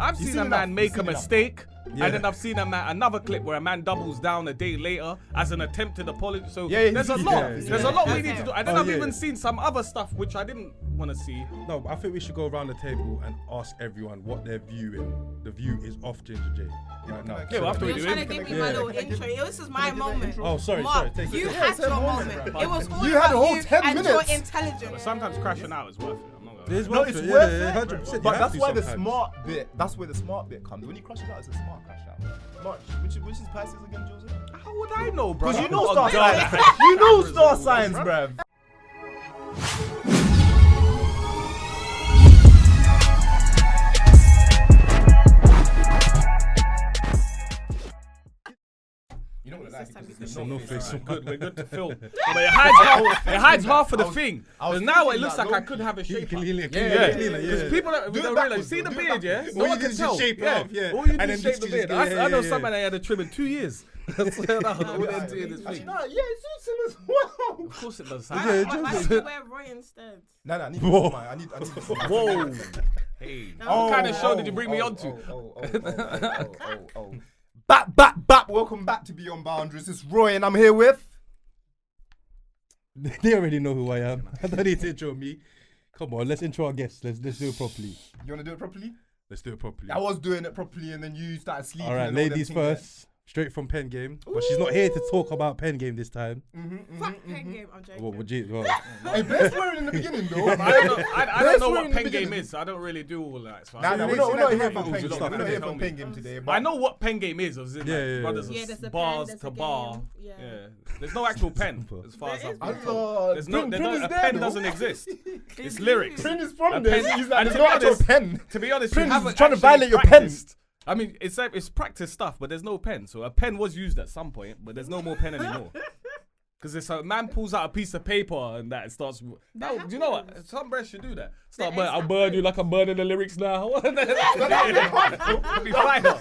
I've seen a man make a mistake, and then I've seen another clip where a man doubles down a day later as an attempted apology. So there's a lot. There's a lot we need to do. And then I've even seen some other stuff which I didn't want to see. No, I think we should go around the table and ask everyone what they're viewing. The view is off Ginga Jay right now. Yeah, after we do trying to give me my little intro. This is my moment. Oh, sorry. Mark, Take you it. had your moment. It was all You had a about whole you 10 and minutes. your intelligence. But sometimes crashing out is worth it. I'm not gonna lie. It's No, worth it's it. worth Yeah, it. 100%. But You that's have why to the sometimes. smart bit. That's where the smart bit comes. When you crash it out, it's a smart crash out. March, which is Pisces again, Joseph? How would I know, bro? Because you know star signs. You know star signs, bruv. You know what It's no face. We're good to film. But it hides half of the thing. Because now it looks like I could have a shape. Because people don't realize. See the beard, yeah? No one can tell. All you do is shape the beard. I know someone that had a trim in 2 years. That's all they're doing this thing. Yeah, it suits him as well. Of course it does. Why don't you wear Roy instead? No, I need this. I need this. Whoa. Hey. What kind of show did you bring me onto? Bap. Welcome back to Beyond Boundaries. It's Roy and I'm here with... They already know who I am. I don't need to intro me. Come on, let's intro our guests. Let's do it properly. You want to do it properly? Let's do it properly. I was doing it properly and then you started sleeping. All right, ladies first. Straight from PenGame. But she's not here to talk about PenGame this time. Fuck PenGame, I'm joking. Hey, best word in the beginning though. I don't know what PenGame is. I don't really do all that. So Nah, we're not here for rules and PenGame. stuff, We're not innit? here for PenGame today. But I know what PenGame is. Brothers Yeah, there's a bars pen, there's to a bar. game. Yeah. Yeah. There's no actual pen as far as There I'm is concerned. There's no a pen doesn't exist. It's lyrics. Pryn is from A there. pen- He's like, and there's to no be actual honest- pen. To be honest, Pryn you is haven't trying to actually violate your pen. practiced. I mean, it's practice stuff, but there's no pen. So a pen was used at some point, but there's no more pen anymore. Because it's a man pulls out a piece of paper and that starts. Do you know what? Some breath should do that. Start burn. I'll burn you like I'm burning the lyrics now. It'll be fire.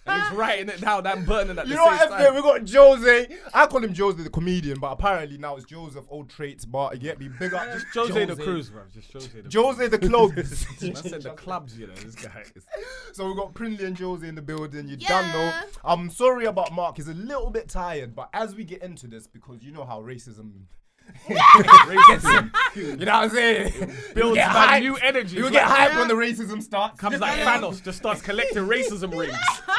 And he's writing it down. I'm burning at the You same know what, time. we got Jose. I call him Jose the comedian, but apparently now it's Joseph Old Traits. But you get me big up. Just Jose the Cruise, bro. Just Jose the Jose the clothes. I said the clubs, you know. This guy is. So we got Prynlee and Jose in the building. You done know. I'm sorry about Mark. He's a little bit tired, but as we get into this, because you know how racism. You know what I'm saying? Builds get that hyped. new energy. You get hyped when the racism starts. Comes like Thanos, just starts collecting racism rings.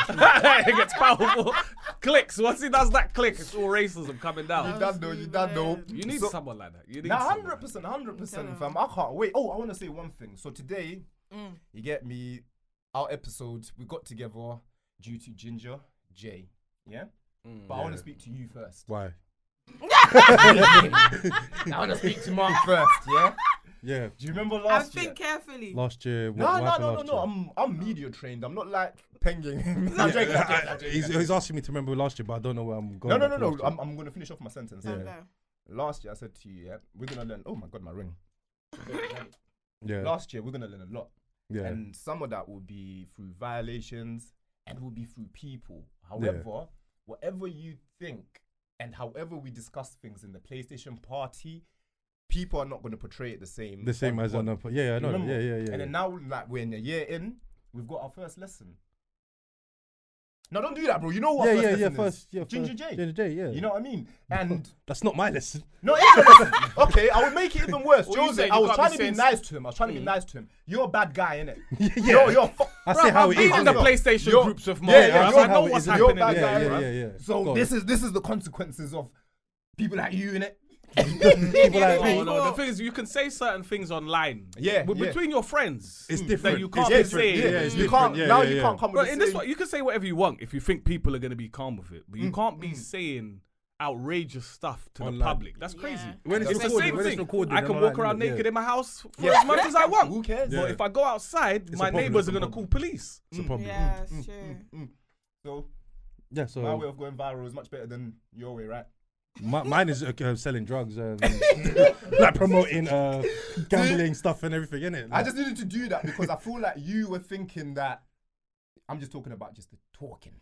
It gets powerful. Clicks. Once he does that click, it's all racism coming down. You done know. You need So- someone like that. You need Nah, someone. 100%, fam. I can't wait. Oh, I want to say one thing. So today, you get me, our episode, we got together due to Ginga Jay. Yeah? But I want to speak to you first. Why? I want to speak to Mark first, yeah? Yeah. Do you remember I last year? think carefully. Last year. No. I'm media trained. I'm not like PenGame. I'm joking. He's asking me to remember last year, but I don't know where I'm going. No. I'm going to finish off my sentence. Yeah. Okay. Last year I said to you, yeah, we're going to learn. Oh my God, my ring. Yeah. Last year we're going to learn a lot. Yeah. And some of that will be through violations and will be through people. However, whatever you think and however we discuss things in the PlayStation party, people are not going to portray it the same. The same as on the. Yeah, I know. Remember? Yeah. And then now, like, we're in a year in, we've got our first lesson. No, don't do that, bro. You know what? Ginga Jay. Ginga Jay, yeah. You know what I mean? And that's not my lesson. no, it's a lesson. Okay, I would make it even worse. What you Jose, saying? I You was can't trying be to be saying nice to him. I was trying to be nice to him. You're a bad guy, innit? Yeah. You're I see how it He's is. in the innit? PlayStation groups with Mark. yeah, I know it what's is. happening. You're there, bad bro. guy, Yeah. So Go on. this is the consequences of people like you, innit? People like me. No. The thing is, you can say certain things online. Yeah, But yeah. between your friends, It's that different. you can't It's be different. saying. Yeah, it's you different. can't Yeah, now. yeah, You yeah. can't come But with in the this same. one, you can say whatever you want if you think people are going to be calm with it. But you can't be saying outrageous stuff to the Online. public. That's crazy. When it's It's the recorded, same when it's thing. recorded, I can then walk online, around yeah. naked in my house for as much as I want. Who cares? Yeah. But if I go outside, It's a my problem, neighbors it's are a going to call problem. police. It's a problem. Yeah, it's true. So Yeah, my so way of going viral is much better than your way, right? mine is selling drugs and like promoting gambling stuff and everything, innit? I just needed to do that because I feel like you were thinking that I'm just talking about just the talking.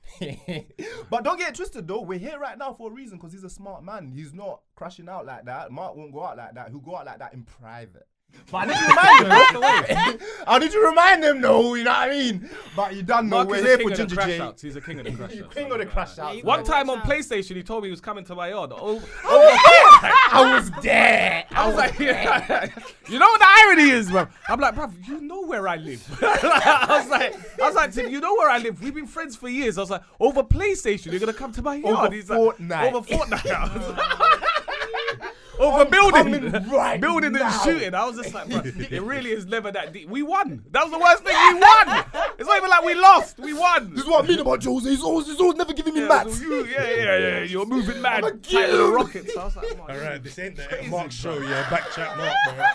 But don't get it twisted though. We're here right now for a reason because he's a smart man. He's not crashing out like that. Mark won't go out like that. He'll go out like that in private. But I need to remind him. I need to remind him, no, you know what I mean? But you don't know, Mark we're is a here king for of the Ginga crash Jay. outs. He's a king of the crash outs. King of the crash outs. you One gotta time watch on out. PlayStation, he told me he was coming to my yard. I was there. I was like, you know what the irony is, bro? I'm like, bruv, you know where I live. I was like, Tim, you know where I live. We've been friends for years. I was like, over PlayStation, you're gonna come to my yard. Over He's Fortnite. Like, over Fortnite. I was like, over building, coming right building now. and shooting. I was just like, bro, it really is never that deep. We won. That was the worst thing. We won. It's not even like we lost. We won. This is what I mean about Jose. He's always never giving me Yeah, mats. so yeah. You're moving mad. I'ma Tight get with the you. rockets. I was like, come on. All right, this ain't the crazy, Mark bro. show, yeah. Back chat Mark, bro.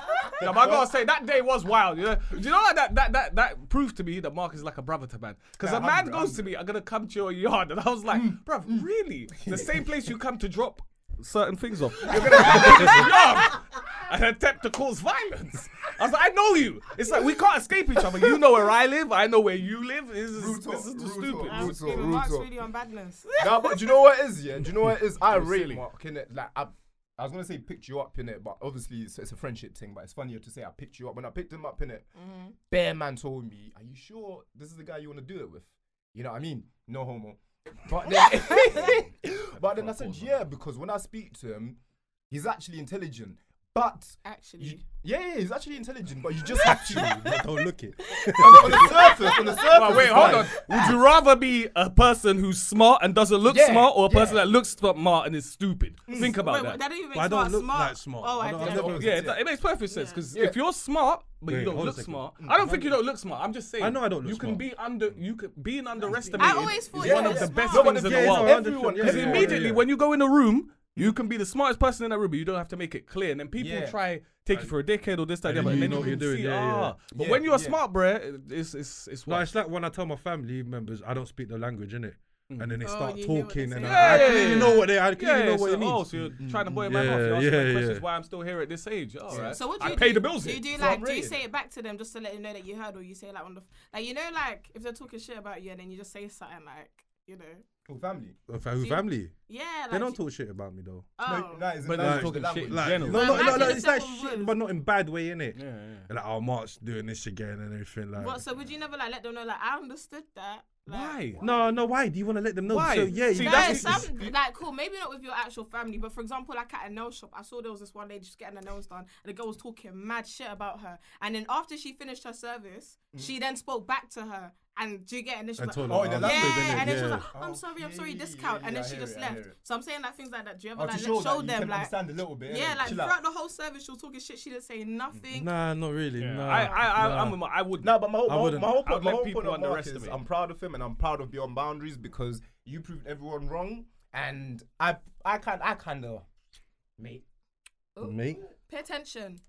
Yeah, but I gotta say that day was wild. You know, do you know what that proved to me that Mark is like a brother to man? Because Yeah, a man 100, goes to me, I'm gonna come to your yard, and I was like, bruv, really? The same place you come to drop certain things off. You're gonna come to this yard and attempt to cause violence. I was like, I know you. It's like we can't escape each other. You know where I live. I know where you live. This is just stupid. I'm Rude screaming, talk, Mark's rude talk. really on badness. No, but do you know what it is, yeah? Do you know what it is? I rate silly. Mark, innit? Like, I was gonna say picked you up, innit? But obviously it's a friendship thing, but it's funnier to say I picked you up. When I picked him up, innit? Bear man told me, are you sure this is the guy you want to do it with? You know what I mean? No homo. But then I said, yeah, because when I speak to him, he's actually intelligent. But Actually. yeah, he's actually intelligent, but you just have to. But don't look it. on the surface. Oh, wait, it's hold fine. on. Would you rather be a person who's smart and doesn't look Yeah, smart, or a person yeah. that looks smart and is stupid? Think about Wait, that. that don't even make But I smart don't look smart. like smart. Oh, I I don't- did. I've never- Yeah, it makes perfect sense because Yeah. if you're smart but you Wait, don't hold a look second. smart, I don't think you don't look smart. I'm just saying. I know I don't look You can smart. being underestimated. I always thought is you one were of the smart. best No, but things in the the thing is, world. everyone- Because yeah, immediately yeah. when you go in a room, you can be the smartest person in that room, but you don't have to make it clear. And then people Yeah. try take you for a dickhead or this, that, And the other, then and you then know you what you're can doing, see, yeah. But Yeah, when you're yeah. smart, bruh, it's No, what? it's like when I tell my family members I don't speak the language, innit? And then they start you hear what talking, they and say. I Yeah, clearly yeah, know what they. I Yeah, clearly know what so, it means. oh, so you're trying to boy man Yeah, off. You're asking yeah, me questions yeah. why I'm still here at this age. All right. So what do you I pay do? the bills Do here. you do So I'm like? Do you rated. say it back to them just to let them know that you heard, or you say like on the like you know like if they're talking shit about you and then you just say something like you know Oh, family. Who family? yeah like They don't talk shit about me though. oh It's But the they're language, talking the shit language. in general. No, Well, imagine if it's like someone shit, was- but not in bad way, innit? Yeah, yeah. Like, oh, Mark's doing this again and everything. Like, what so would you never like let them know like I understood that like, Why? no, why? Do you want to let them know? Why? So, yeah, See, you No, that's- some like cool. Maybe not with your actual family, but for example, like at a nail shop, I saw there was this one lady just getting her nails done, and the girl was talking mad shit about her. And then after she finished her service, she then spoke back to her. And do you get it? And then she And was told like, her, in the oh, yeah, language, innit? and then she was Yeah. like, I'm sorry, discount. And then I she hear just it, I left. hear it. So I'm saying like things like that. Do you ever Oh, like to show show that you them can like, understand a little bit. yeah, innit? like Chill out. throughout the whole service, she was talking shit. She didn't say nothing. Nah, not really. Yeah. Nah, I would. No, but my whole I wouldn't. point, I would my let whole people point of Mark is underestimate. I'm proud of him and I'm proud of Beyond Boundaries because you proved everyone wrong, and I kind of, mate. Ooh. Mate? Pay attention.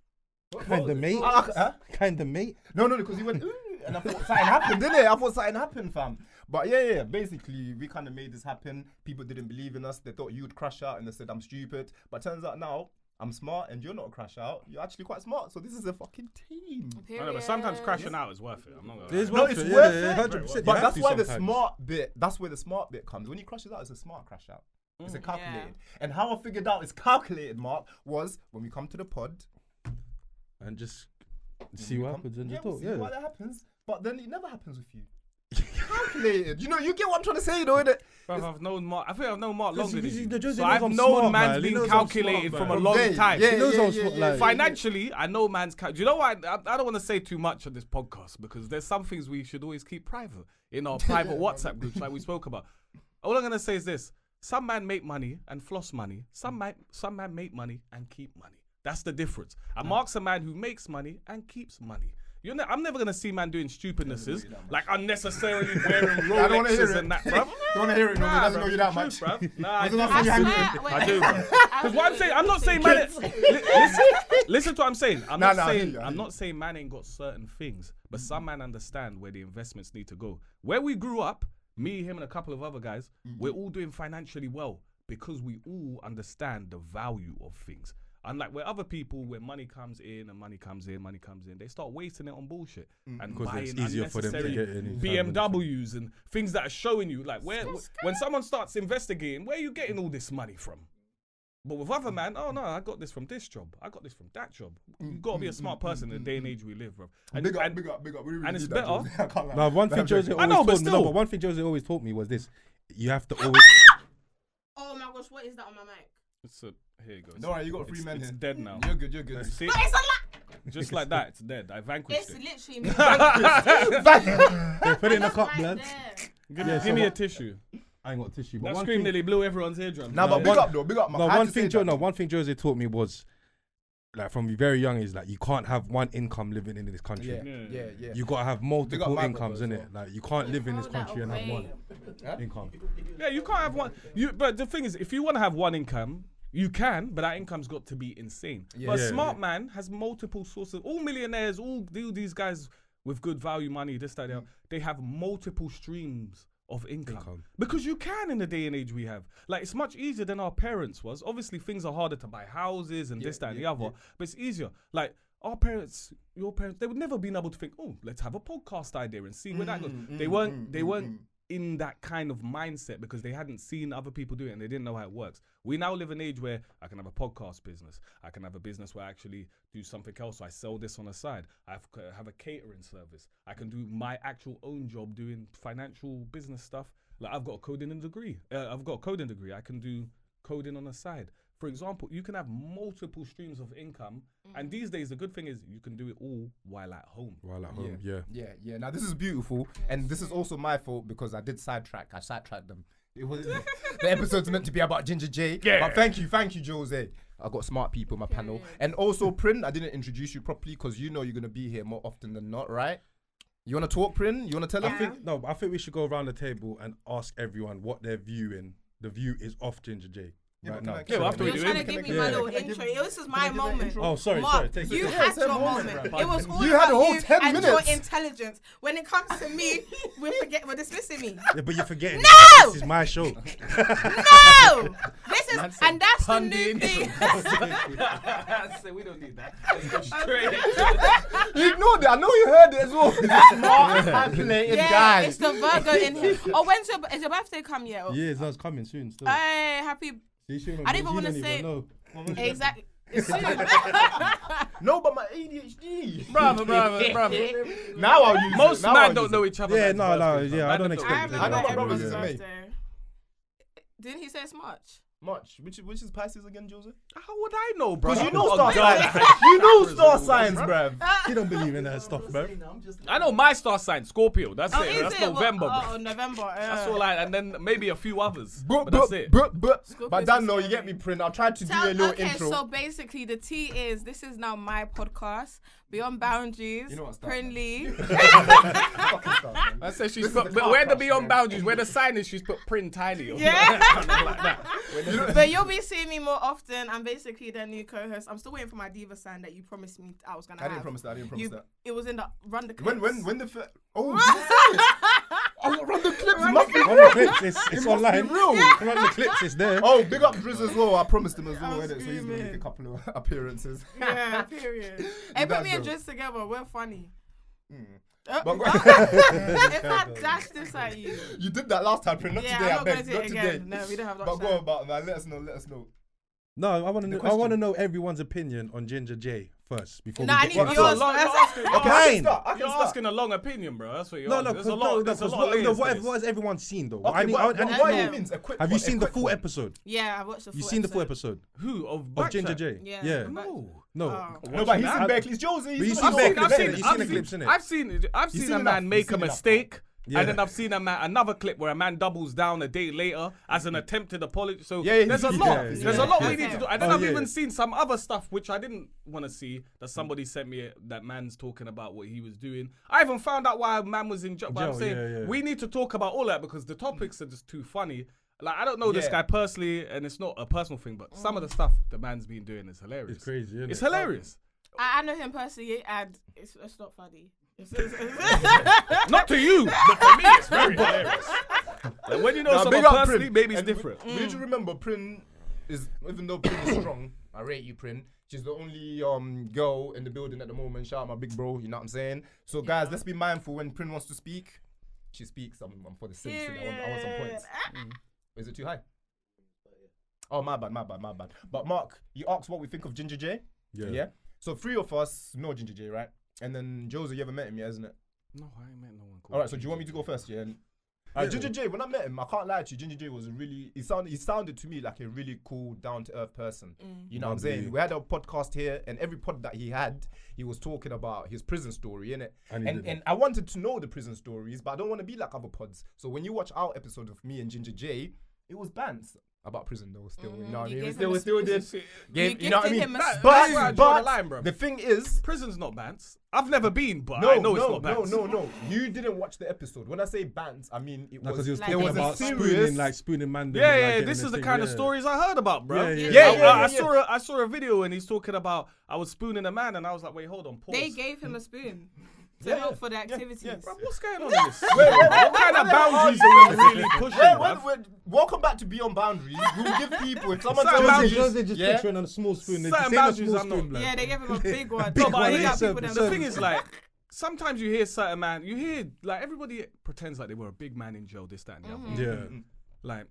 Kind of mate? Huh? Kind of mate? No, because he went, ooh, and I thought something happened, didn't it? I thought something happened, fam. But yeah, basically, we kind of made this happen. People didn't believe in us. They thought you would crash out and they said I'm stupid. But turns out now, I'm smart and you're not a crash out. You're actually quite smart. So this is a fucking team. I know, but sometimes crashing out is worth it. I'm not gonna It is lie. No, worth it's it, worth yeah, it. 100%. You But have that's to why the sometimes. that's where the smart bit comes. When he crashes out, it's a smart crash out. It's a calculated. And how I figured out it's calculated, Mark, was when we come to the pod. And just see what happens and just we'll talk. see Yeah. why that happens. But then it never happens with you. Calculated. You get what I'm trying to say, though, innit? Bruv, I've known Mark. I think I've known Mark longer than Because you. the Jose So knows I've I'm known smart, man's man. He been knows I'm smart, calculated man. from a From long day. time. Yeah, He knows I'm yeah, smart, yeah, like- Financially, I know man's. Do you know why? I don't want to say too much on this podcast because there's some things we should always keep private in our private WhatsApp groups, like we spoke about. All I'm gonna say is this: some man make money and floss money. Some man make money and keep money. That's the difference. And Mark's a man who makes money and keeps money. I'm never gonna see man doing stupidnesses like unnecessarily wearing I don't wanna hear Rolexes it. and that, bruv. You want to hear it? No, he doesn't know you that Truth, much. bruv. Nah, I Wasn't do. that I funny? swear. Wait, I do, Because what I'm saying, I'm not saying man. Listen to what I'm saying. I'm Nah, not nah, I hear saying you, I I'm hear not saying man ain't got certain things, but some man understand where the investments need to go. Where we grew up, me, him, and a couple of other guys, we're all doing financially well because we all understand the value of things. Unlike where other people, where money comes in and money comes in, they start wasting it on bullshit and Because buying it's easier for them to unnecessary get any BMWs and things that are showing you like when someone starts investigating, where are you getting all this money from? But with other man, oh no, I got this from this job. I got this from that job. You gotta be a smart person in the day and age we live, bro. Big up. We really and it's need that, better. Jose. I can't lie. No, one thing Jose I know, always but told me. No, still. but one thing Jose always taught me was this: you have to always. Oh my gosh, what is that on my mic? Here you go. Don't worry, you got 3 men It's here. dead now. You're good. See? But it's a lot. Just like that, it's dead. I vanquished It's it. literally me. They put it in a cup, Right blood. there. Give me a tissue. I ain't got tissue. But That one scream thing, nearly blew everyone's eardrum. Nah, but big up though, big up. no, one thing Jose taught me was, like, from very young is like you can't have one income living in this country. Yeah. You gotta have multiple my incomes, brother as innit? Like you can't live in this Throw that country and have one away. income. Yeah, you can't have one. But the thing is, if you want to have one income, you can, but that income's got to be insane. Yeah. But a Yeah. smart man has multiple sources. All millionaires, all these guys with good value money, this, that, they have multiple streams of income. Because you can in the day and age we have. Like, it's much easier than our parents was. Obviously, things are harder to buy houses and this, that, and the other, but it's easier. Like, our parents, your parents, they would never been able to think, oh, let's have a podcast idea and see where that goes. They weren't in that kind of mindset because they hadn't seen other people do it and they didn't know how it works. We now live in an age where I can have a podcast business. I can have a business where I actually do something else. So I sell this on the side. I have a catering service. I can do my actual own job doing financial business stuff. Like I've got a coding degree. I can do coding on the side. For example, you can have multiple streams of income. And these days, the good thing is you can do it all while at home. Yeah. Now this is beautiful, and this is also my fault because I did sidetrack. I sidetracked them. It was the episode's meant to be about Ginga Jay. Yeah. But thank you, Jose. I got smart people in my panel, and also Pryn. I didn't introduce you properly because you know you're gonna be here more often than not, right? You wanna talk, Pryn? You wanna tell them? I think we should go around the table and ask everyone what they're viewing. The view is off Ginga Jay. Right now. Yeah, well, after we You're do trying it. to give me my little intro. This is my moment. Oh, sorry. Mark, Take you it. had your moment. It was all You had a about whole you 10 and minutes. your intelligence. When it comes to me, we're dismissing me. Yeah, but you're forgetting. No! This is my show. No! This is, and that's the new thing. We don't need that. Let's go straight. You ignored it. I know you heard it as well. Smart, calculated Yeah, guy. it's the Virgo in here. Oh, is your birthday come yet? Yeah, that's coming soon. Still. Hey, happy. I didn't even want to say. Exactly. It's soon. No, but my ADHD. Brother. Now I'll use Most it. Now men I'll don't use know it. each other. Yeah, man's no, birthdays, yeah, man. I don't Man expect I it. remember I know my everyone's brother's May. birthday. Didn't he say it's March? March. Which is Pisces again, Jose? How would I know, bro? Because you know star signs. You know star signs, bruv. You don't believe in that stuff, bro. I know my star sign, Scorpio. That's Oh, it. is That's it? November, Well, bro. oh, November. That's all and then maybe a few others. But that's it. But Dan, no, you get me, Pryn. I'll try to do a little Okay, intro. so basically the tea is this is now my podcast, Beyond Boundaries, You know what, start, Prynlee. I said she's This put, is the but where the car beyond crash, boundaries, where the sign is, she's put print tiny. Or Yeah. something like that. But you'll be seeing me more often. I'm basically the new co-host. I'm still waiting for my Diva sign that you promised me I was gonna have. I didn't promise that. It was in the run the clips. When the oh, run the clips. It must be Run the clips, it's online. real. Run the clips, it's there. Oh, big up Driz as well. I promised him as well, I'm innit? So he's gonna make a screaming. couple of appearances. Yeah, period. Hey, put That me and though. Driz together. We're funny. But- If I dash this at you. You did that last time, Pryn. Not Yeah, today, I'm I not going beg. to do Not it today. again. No, we don't have that. But go about, man. Let us know. No, I want The to. I want to question. know everyone's opinion on Ginga Jay first before No, we I get need into yours. it. Okay, Mine. I can You're start. asking a long opinion, bro. That's what you're No, asking. There's a lot. There's a lot of layers to what this. has everyone seen though? Okay, I need what to what know. do you mean? A quick Have you one, seen a the quick full one. episode? Yeah, I watched the full You've seen the full episode Who of of Backtrack? Ginga Jay? Yeah. Yeah. No. No. Oh. No, but he's Watching in that. Berkeley's Josie. But He's you not seen in Berkeley, Berkeley. innit? You seen the clips, innit? I've seen a seen man enough. make You've a seen enough, mistake. Yeah. And then I've seen another clip where a man doubles down a day later as an attempted apology. So Yeah, there's a yeah, lot. yeah, There's yeah. a lot we need to do. And then Oh, I've yeah. even seen some other stuff which I didn't want to see that somebody sent me that man's talking about what he was doing. I even found out why a man was in jail. But I'm Jail, saying yeah, yeah. we need to talk about all that because the topics are just too funny. Like, I don't know this Yeah. guy personally, and it's not a personal thing, but some of the stuff the man's been doing is hilarious. It's crazy, isn't It's it? hilarious. I know him personally, and it's not funny. Not to you, but for me, it's very hilarious. Like, when you know Nah, someone big up personally, Pryn. maybe it's And different. We need to remember, Pryn is, even though Pryn is strong, I rate you, Pryn. She's the only girl in the building at the moment. Shout out my big bro, you know what I'm saying? So, guys, let's be mindful when Pryn wants to speak. She speaks. I'm for the sake. I want some points. Is it too high? Oh, my bad. But Mark, you asked what we think of Ginga Jay. Yeah. So 3 of us know Ginga Jay, right? And then Josie, you haven't met him yet, isn't it? No, I ain't met no one. All right. So do you want me to go first? Yeah. Ginga Jay, when I met him, I can't lie to you, Ginga Jay was he sounded to me like a really cool, down to earth person. You know what I'm saying? We had a podcast here, and every pod that he had, he was talking about his prison story, innit? And I wanted to know the prison stories, but I don't want to be like other pods. So when you watch our episode of me and Ginga Jay, it was bants about prison though. Still, you know what I mean? We still did. You know what I mean? But the thing is, prison's not bants. I've never been, but I know it's not bants. No. You didn't watch the episode. When I say bants, I mean it was. Because he was like, talking was about serious- spooning man. Yeah, this is the kind of stories I heard about, bro. Yeah. I saw a video and he's talking about I was spooning a man and I was like, wait, hold on, pause. They gave him a spoon to help for the activities. Bro, what's going on in this? What kind of boundaries are we really pushing, bro? Welcome back to Beyond Boundaries. We will give people, if someone Certain tells you, They're just picturing on a small spoon. Certain boundaries I'm not- blood. Yeah, they gave him a big one. Big No, but one, he yeah. got people The thing is, like, sometimes you hear certain man, you hear, like, everybody pretends like they were a big man in jail, this, that, and the other. Yeah. Like,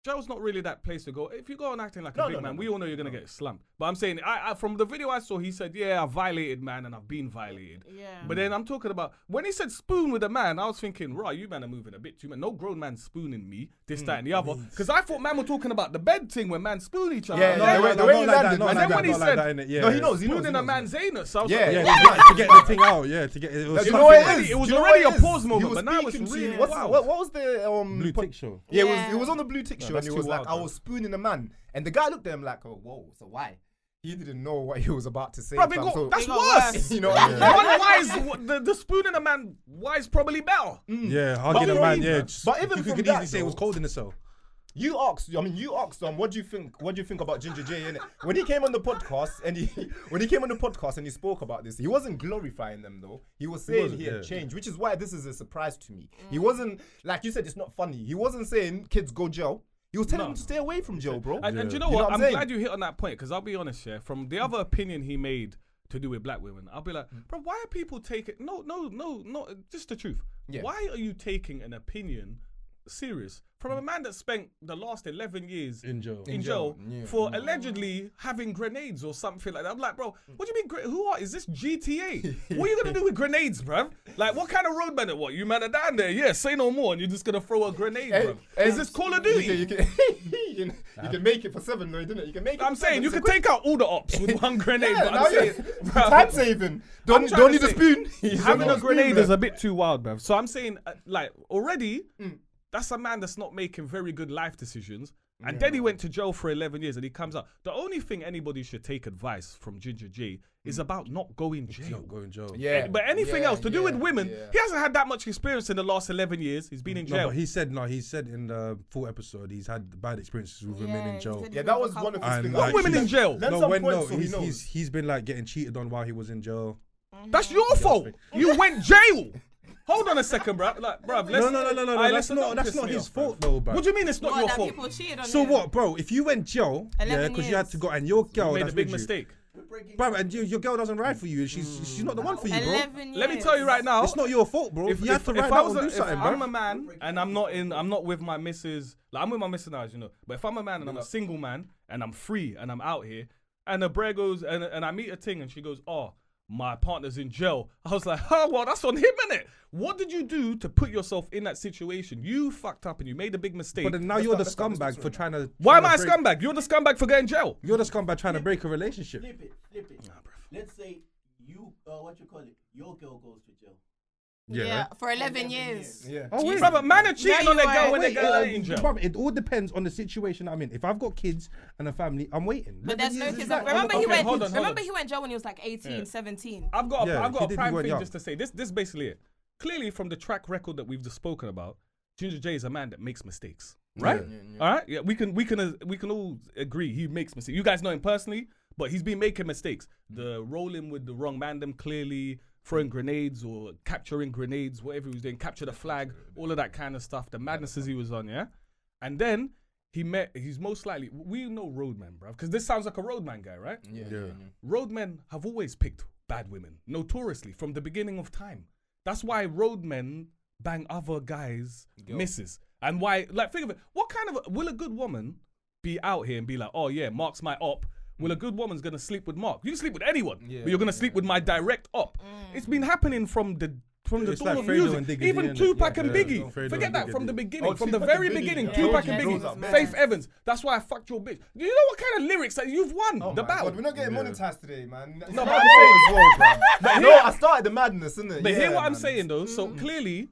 jail's not really that place to go. If you go on acting like a big man, we all know you're going to get slumped. But I'm saying, I from the video I saw, he said, yeah, I violated man and I've been violated. Yeah. But then I'm talking about, when he said spoon with a man, I was thinking, right, you man are moving a bit too much. No grown man spooning me, this, that, and the other. Because I thought man were talking about the bed thing when man spoon each other. Yeah, No, the way he landed. And then when he said, No, he knows. spooning a man's anus, I was Yeah. like, Yeah, to get the thing out. Yeah, to get it. Was You know what something it is? It was Do you know already what a it is? pause moment, He was but now it's speaking to- really what was the Blue Tick show. Yeah, it was on the Blue Tick show, and that's he too was like, wild, I bro. was spooning a man, and the guy looked at him like, oh, whoa, so why? He didn't know what he was about to say. Bro, fam, so- that's It got worse. you know what I mean? One wise, the spooning a man, wise probably better. Yeah, hugging a But man. even- Yeah, but even you from could that, easily say it was though- cold in the cell. You asked what do you think about Ginga Jay, innit? When he came on the podcast and he spoke about this, he wasn't glorifying them though. He was saying he had changed, which is why this is a surprise to me. He wasn't, like you said, it's not funny. He wasn't saying kids go jail. He was telling them to stay away from jail, bro. And do you know You know what? what I'm I'm saying? glad you hit on that point because I'll be honest, yeah. From the other opinion he made to do with black women, I'll be like, bro, why are people taking? No, just the truth. Yeah. Why are you taking an opinion serious from a man that spent the last 11 years In jail. in jail for allegedly having grenades or something like that? I'm like, bro, what do you mean? Is this GTA? What are you gonna do with grenades, bruv? Like, what kind of roadman? What you man are down there? Yeah, say no more, and you're just gonna throw a grenade, bruv. Is this Call of Duty? You can make it for 7 though, didn't it? You can make it. I'm for saying 7, you so could quick. take out all the ops with one grenade. Yeah, but now I'm saying, bruv, time saving. trying Don't to need a say, spoon. having a grenade is a bit too wild, bruv. So I'm saying, like, already, that's a man that's not making very good life decisions. And then he went to jail for 11 years and he comes out. The only thing anybody should take advice from Ginga Jay is about not going jail. Not going jail. Yeah. But anything else to do with women, yeah. he hasn't had that much experience in the last 11 years. He's been in jail. No, but he said in the full episode he's had bad experiences with women in jail. Yeah, that was one of his And things. like, women in jail? Learn some points so he he's knows. he's been like getting cheated on while he was in jail. That's your fault. You went jail. Hold on a second, bro. Like, bro, No, that's not his fault though, bro. What do you mean it's not What, your that fault? people cheated on So him? what, bro? If you went jail, 11 because you had years. to go, and your girl You made a that's big with you, mistake. bro, and your girl doesn't ride for you, and she's not the one for you, bro. 11 years. Let me tell you right now. It's not your fault, bro. If you have to ride I out was and do if something, I'm bro. a man and I'm not with my missus, like I'm with my missus now, as you know. But if I'm a man and I'm a single man and I'm free and I'm out here, and a bro goes and I meet a ting and she goes, oh, my partner's in jail. I was like, oh, well, that's on him, innit? What did you do to put yourself in that situation? You fucked up and you made a big mistake. But then now you're the scumbag for trying to. Why am I a break- scumbag? You're the scumbag for getting jail. You're the scumbag trying to break a relationship. Flip it. Let's say you, your girl goes to jail. Yeah, for 11 years. Yeah. Oh, wait. Brother, man are cheating Yeah, on their you girl are. when they Wait, get in jail. Bruv, it all depends on the situation I'm in. If I've got kids and a family, I'm waiting. But there's no 11 years kids. is that- Remember Okay, he went. hold on. Remember he went jail when he was like 18, 17. I've got Yeah, a he did, he prime went thing young. just to say. This is basically it. Clearly, from the track record that we've just spoken about, Ginga Jay is a man that makes mistakes, right? All right, yeah, we can all agree he makes mistakes. You guys know him personally, but he's been making mistakes. The rolling with the wrong man, them clearly throwing grenades or capturing grenades, whatever he was doing, capture the flag, all of that kind of stuff. The madnesses he was on, yeah. And then he's most likely, we know roadman, bro, because this sounds like a roadman guy, right? Yeah. Roadmen have always picked bad women, notoriously, from the beginning of time. That's why roadmen bang other guys' misses. And why, like, think of it, what kind of, will a good woman be out here and be like, oh yeah, Mark's my op. Well, a good woman's gonna sleep with Mark. You can sleep with anyone, but you're gonna sleep with my direct op. It's been happening from the dawn like of Fredo and music. Diggity, Even innit? Tupac and Yeah. Biggie. Fredo Forget and that from Diggity. the beginning, Oh, from the Tupac very and Biggie, beginning. yeah. Tupac Yeah. and Rose up, Biggie, man. Faith Evans. That's why I fucked your bitch. Do you know what kind of lyrics that you've won Oh the my battle? God, we're not getting monetized today, man. No, but I'm saying- as well, bro. But No, here- I started the madness, innit? But yeah, hear what I'm man. saying though. So clearly,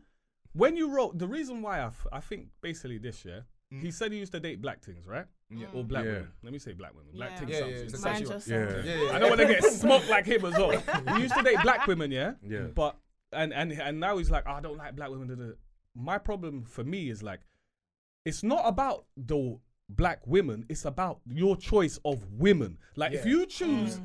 when you wrote, the reason why I think basically this year, he said he used to date black things, right? Or black Yeah. women. Let me say black women. Black Yeah. things. Yeah, sounds yeah, easy. it's Mind essentially yourself. Yeah. I don't want to get smoked like him as well. He used to date black women, yeah. Yeah. But and now he's like, I don't like black women. Da, da. My problem for me is like, it's not about the black women. It's about your choice of women. Like if you choose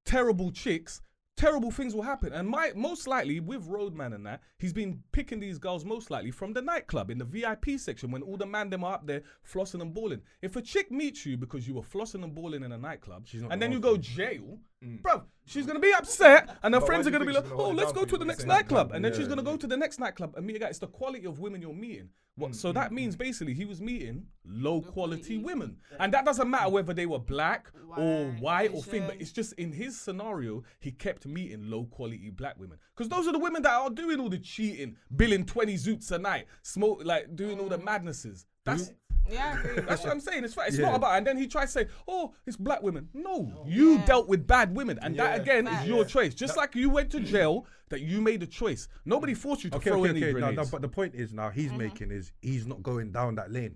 terrible chicks, terrible things will happen. And most likely with Roadman and that, he's been picking these girls most likely from the nightclub in the VIP section when all the man them are up there flossing and balling. If a chick meets you because you were flossing and balling in a nightclub not and then gonna you go jail, bruv, she's gonna be upset and her But friends why are do gonna you be think like, she's gonna oh, hold it let's down go for to you the when next you say that? nightclub. And then Yeah. she's gonna go to the next nightclub and meet a guy. It's the quality of women you're meeting. So that means basically he was meeting low quality women. And that doesn't matter whether they were black or white or thing, but Asian. it's just in his scenario, he kept meeting low quality black women. Because those are the women that are doing all the cheating, billing 20 zoots a night, smoke, like doing all the madnesses. That's Yeah, I agree. that's what I'm saying. It's Yeah. not about. And then he tries to say, "Oh, it's black women." No, you dealt with bad women, and that again is your choice. Just like you went to jail, that you made a choice. Nobody forced you to throw any No, grenades. no, but the point is now he's making is he's not going down that lane.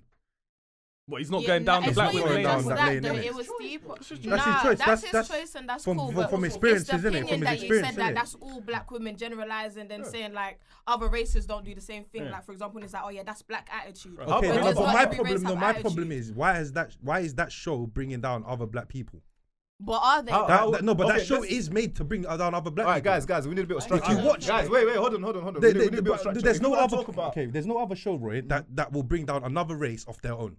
But he's not Yeah, going down the it's black not women even down just lane. that that, lane, though. innit? It was deeper. That's his Nah, choice. that's his That's choice, and that's from- cool. from but experiences, it's the innit? From opinion his that experience, you said that innit? that's all black women generalizing and saying like other races don't do the same thing. Like for example, it's like, oh yeah, that's black attitude. Okay, But no, just but not my every race problem, have my attitude. problem is why is that show bringing down other black people? But are they? No, but Okay, that show let's- is made to bring down other black All right, people. guys, we need a bit of structure. you watch- guys, wait, hold on. They- We need a bit of structure. there's If you no wanna other talk about. okay. There's no other show, Roy, that will bring down another race of their own.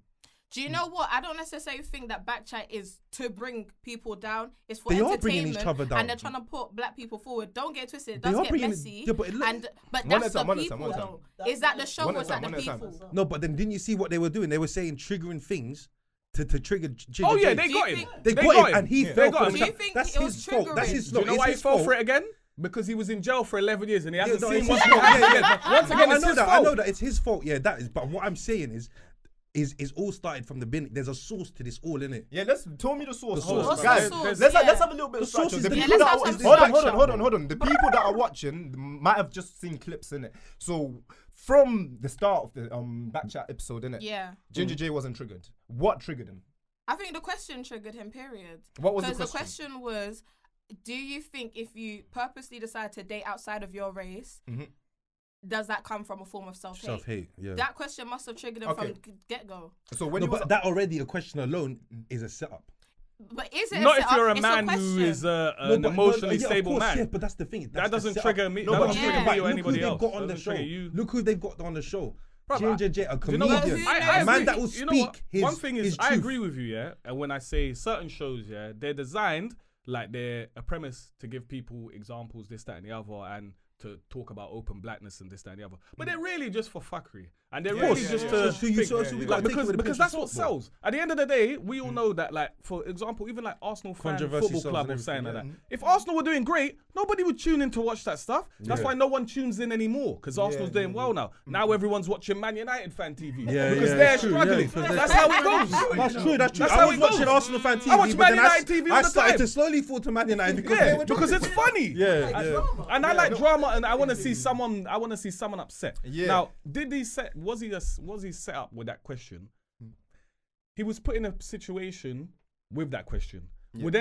Do you know what? I don't necessarily think that backchat is to bring people down. It's for They are entertainment. bringing each other down. And they're trying to put black people forward. Don't get twisted. It They does are get bringing it- messy. yeah, but it look- But One that's at a the time, one at a people, time, one at a though. Is that the show One or at is a that time, the one at a time. people? No, but then didn't you see what they were doing? They were saying triggering things to trigger. Ginga Oh yeah, Jay. they Do got you him. think- They got him, and he Yeah. fell They got for him. it. Do you think That's it was his fault. That's triggering? his Do you fault. know It's why he his fell fault. for it again? Because he was in jail for 11 years and he hasn't No, seen it's what's his fault. going on. Yeah. Once again, No, it's his I fault. know that it's his fault. Yeah, that is. But what I'm saying is all started from the beginning. There's a source to this all, innit? Yeah, tell me the source. The source. What's Guys, the source? let's Yeah. have a little bit of The source structure. is The the- people Yeah, that let's are, have some hold structure. on. The people that are watching might have just seen clips in it. So from the start of the backchat episode, innit? Yeah. Ginga Jay wasn't triggered. What triggered him? I think the question triggered him, period. What was the Because question? the question was, do you think if you purposely decide to date outside of your race, does that come from a form of self-hate? Self-hate. Yeah. That question must have triggered him Okay. from get-go. So when No, you was but that already a question alone is a setup. But is it Not a if setup? you're a It's man who question. is an No, but- emotionally yeah, of stable course, man. Yeah, but that's the thing. That That's the doesn't setup. trigger me. No, That but doesn't yeah. trigger but me or look anybody who they've else. got on the Doesn't show. trigger you. Look who they've got on the show. Bruv, Ginga Jay, a Do you know what? comedian, I a man agree. that will You know what? speak his One thing is, his I truth. agree with you, yeah. And when I say certain shows, yeah, they're designed like they're a premise to give people examples, this, that, and the other, and to talk about open blackness and this, that, and the other. But they're really just for fuckery, and they're really just to So we think- gotta take it because with a pinch of that's what salt, bro. sells. At the end of the day, we all know that, like, for example, even like Arsenal fan Controversy football sells club and or saying like everything, that. If Arsenal were doing great, nobody would tune in to watch that stuff. That's why no one tunes in anymore, because Arsenal's doing well now. Now everyone's watching Man United fan TV Yeah, because yeah, they're it's true, struggling. yeah, 'cause That's how it goes. That's true. That's That's I how was it watching goes. Arsenal fan TV. I watch but Man then United TV all I the started time. to slowly fall to Man United because they Yeah, were because it's funny. Yeah. And I like drama, and I want to see someone. I want to see someone upset. Yeah. Now, was he set up with that question? He was put in a situation with that question. Would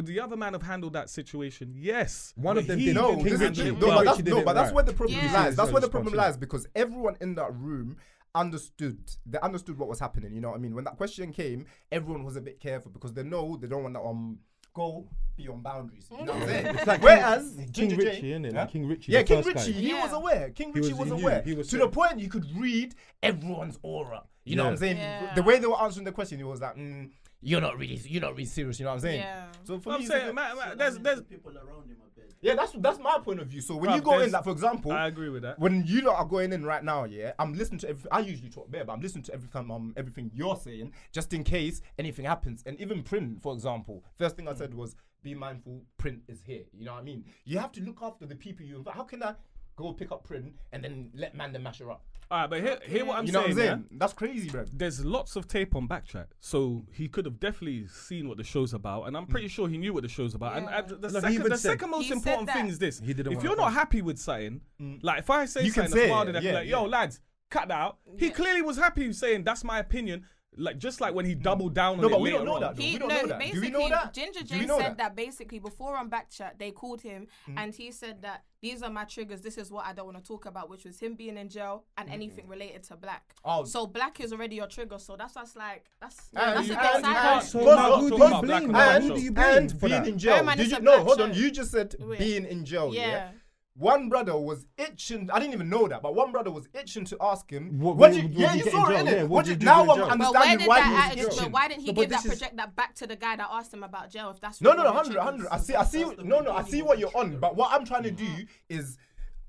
the other man have handled that situation? Yes. One of them he did. No, didn't King this is, handle Richie it did. well. Richie did it but that's right. where the problem Yeah. lies. That's where the Responsible. problem lies because everyone in that room understood. They understood what was happening. You know what I mean? When that question came, everyone was a bit careful because they don't want to go beyond boundaries. You know what I'm saying? It's like Whereas King Ginga Jay- Richie, innit? Huh? Like King Richie. Yeah, the King first guy. Richie, he was Yeah. aware. King Richie was he knew, aware. he was To aware. the point you could read everyone's aura. You know what I'm saying? Yeah. The way they were answering the question, it was like, you're not really serious. You know what I'm saying? Yeah. So for I'm me, saying, there's people around him a bit. yeah, that's my point of view. So when Bruv, you go in, there's- like for example, I agree with that. when you lot are going in right now, yeah, I'm listening to everything. I usually talk bare, but I'm listening to everything you're saying, just in case anything happens. And even Prynlee, for example, first thing I said was, be mindful, Prynlee is here. You know what I mean? You have to look after the people you invite. How can I go pick up Prynlee and then let Manda mash her up? All right, but hear what I'm You know what saying. I'm saying? That's crazy, bro. There's lots of tape on Backtrack, so he could have definitely seen what the show's about, and I'm pretty sure he knew what the show's about. Yeah. And the Look, he even the said- second most He said important thing that. is this: He didn't if wanna you're not come. happy with something, like if I say You can something that's say wilder it, than yeah, like, yo yeah. lads, cut that out. He clearly was happy saying that's my opinion. Like just like when he doubled down No, on it but we later don't know on. that. He We don't no, know that. Do we basically know that? Ginga Do Jay we know said that basically before on Backchat they called him and he said that these are my triggers. This is what I don't want to talk about, which was him being in jail and anything related to Black. Oh. So Black is already your trigger. So that's what's like that's And that's you a can't- good you sign. can't- So But- now but- who do talk you about black blame? and white Who show. do you blame And for being that? in jail. Man, Did it's you a no? black Hold on. show. You just said Wait. being in jail. Yeah. Yeah. One brother was itching. I didn't even know that, but one brother was itching to ask him. What What did you, you yeah, get you in saw it, jail? innit? Yeah, what What did you, you now do in I'm jail? But where understanding did why that he was attitude? itching. Why didn't he No, but give that this is- project that back to the guy that asked him about jail? If that's No, really no, what your 100. triggers? I see. I see what you're on. But what I'm trying to do is,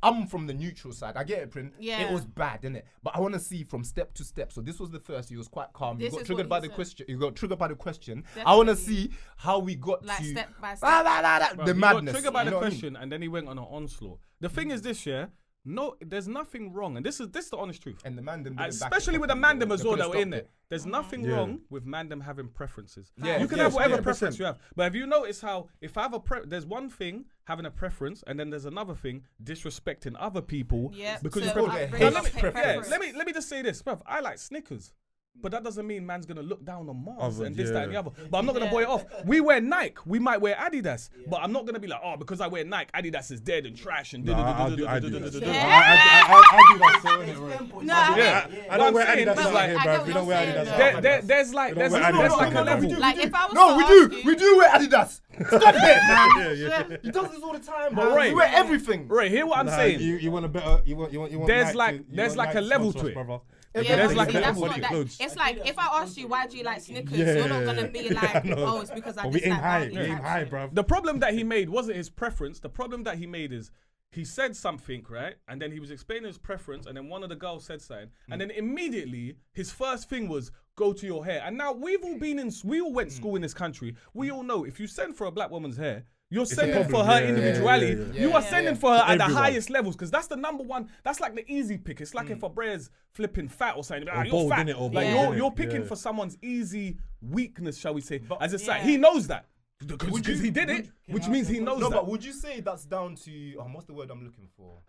I'm from the neutral side. I get it, Prynlee. Yeah. It was bad, innit? But I want to see from step to step. So this was the first. He was quite calm. This He got is triggered what by he the said. question. He got triggered by the question. I want to Definitely. see how we got Like to step by step. Bruv, the he madness. got triggered by you the know what I mean? question, and then he went on an onslaught. The thing is this, yeah. No, there's nothing wrong, and this is the honest truth. And the man them didn't back it Especially with the properly, Mandem though. as They well coulda that were in stopped there. it. There's nothing Yeah. wrong with Mandem having preferences. Yeah, You can yeah, have whatever 100%. preference you have. But have you noticed how if I have there's one thing having a preference, and then there's another thing disrespecting other people Yeah, because so you prefer. upbringing, Now, let me, preference. let me just say this, bruv. I like Snickers. But that doesn't mean man's gonna look down on Mars Other- and this, that, and the yeah. other. But I'm not gonna boy it off. We wear Nike. We might wear Adidas. But I'm not gonna be like, oh, because I wear Nike, Adidas is dead and trash and I do that. I do that Yeah. so, innit? No, Yeah. I don't wear What I'm saying, Adidas but out like, here, I get bruv. what We don't you're wear saying, Adidas though. out here. there's like We don't wear a Adidas. level. Like if I was No, to we ask do. you- We do wear Adidas. Stop it. Yeah, yeah. He does this all the time, But bro. Ray- We wear everything. Right, hear what I'm Nah, saying. You want a better. You want. There's Nike like- to- you there's want like a Nike level sponsor to us, it. brother. Yeah, there's but like see, a that's level not to that. clothes. It's like if I asked you why do you like Snickers, Yeah. you're not gonna be like, know. oh, it's because I But we aim dislike high. Barbie We aim type high, shit. bruv. The problem that he made wasn't his preference. The problem that he made is he said something, right? And then he was explaining his preference, and then one of the girls said something. And then immediately, his first thing was, go to your hair. And now we all went to school in this country. We all know if you send for a black woman's hair, you're sending for problem. her Yeah, individuality. yeah, yeah. You are sending for her at the Everyone. highest levels because that's the number one. That's like the easy pick. It's like if a bread's flipping fat or something. You're bold, fat. innit, or Like bold, you're innit? picking Yeah. for someone's easy weakness, shall we say? As a side, Yeah. he knows that Would because you- he did it, which means he knows No, that. but would you say that's down to what's the word I'm looking for?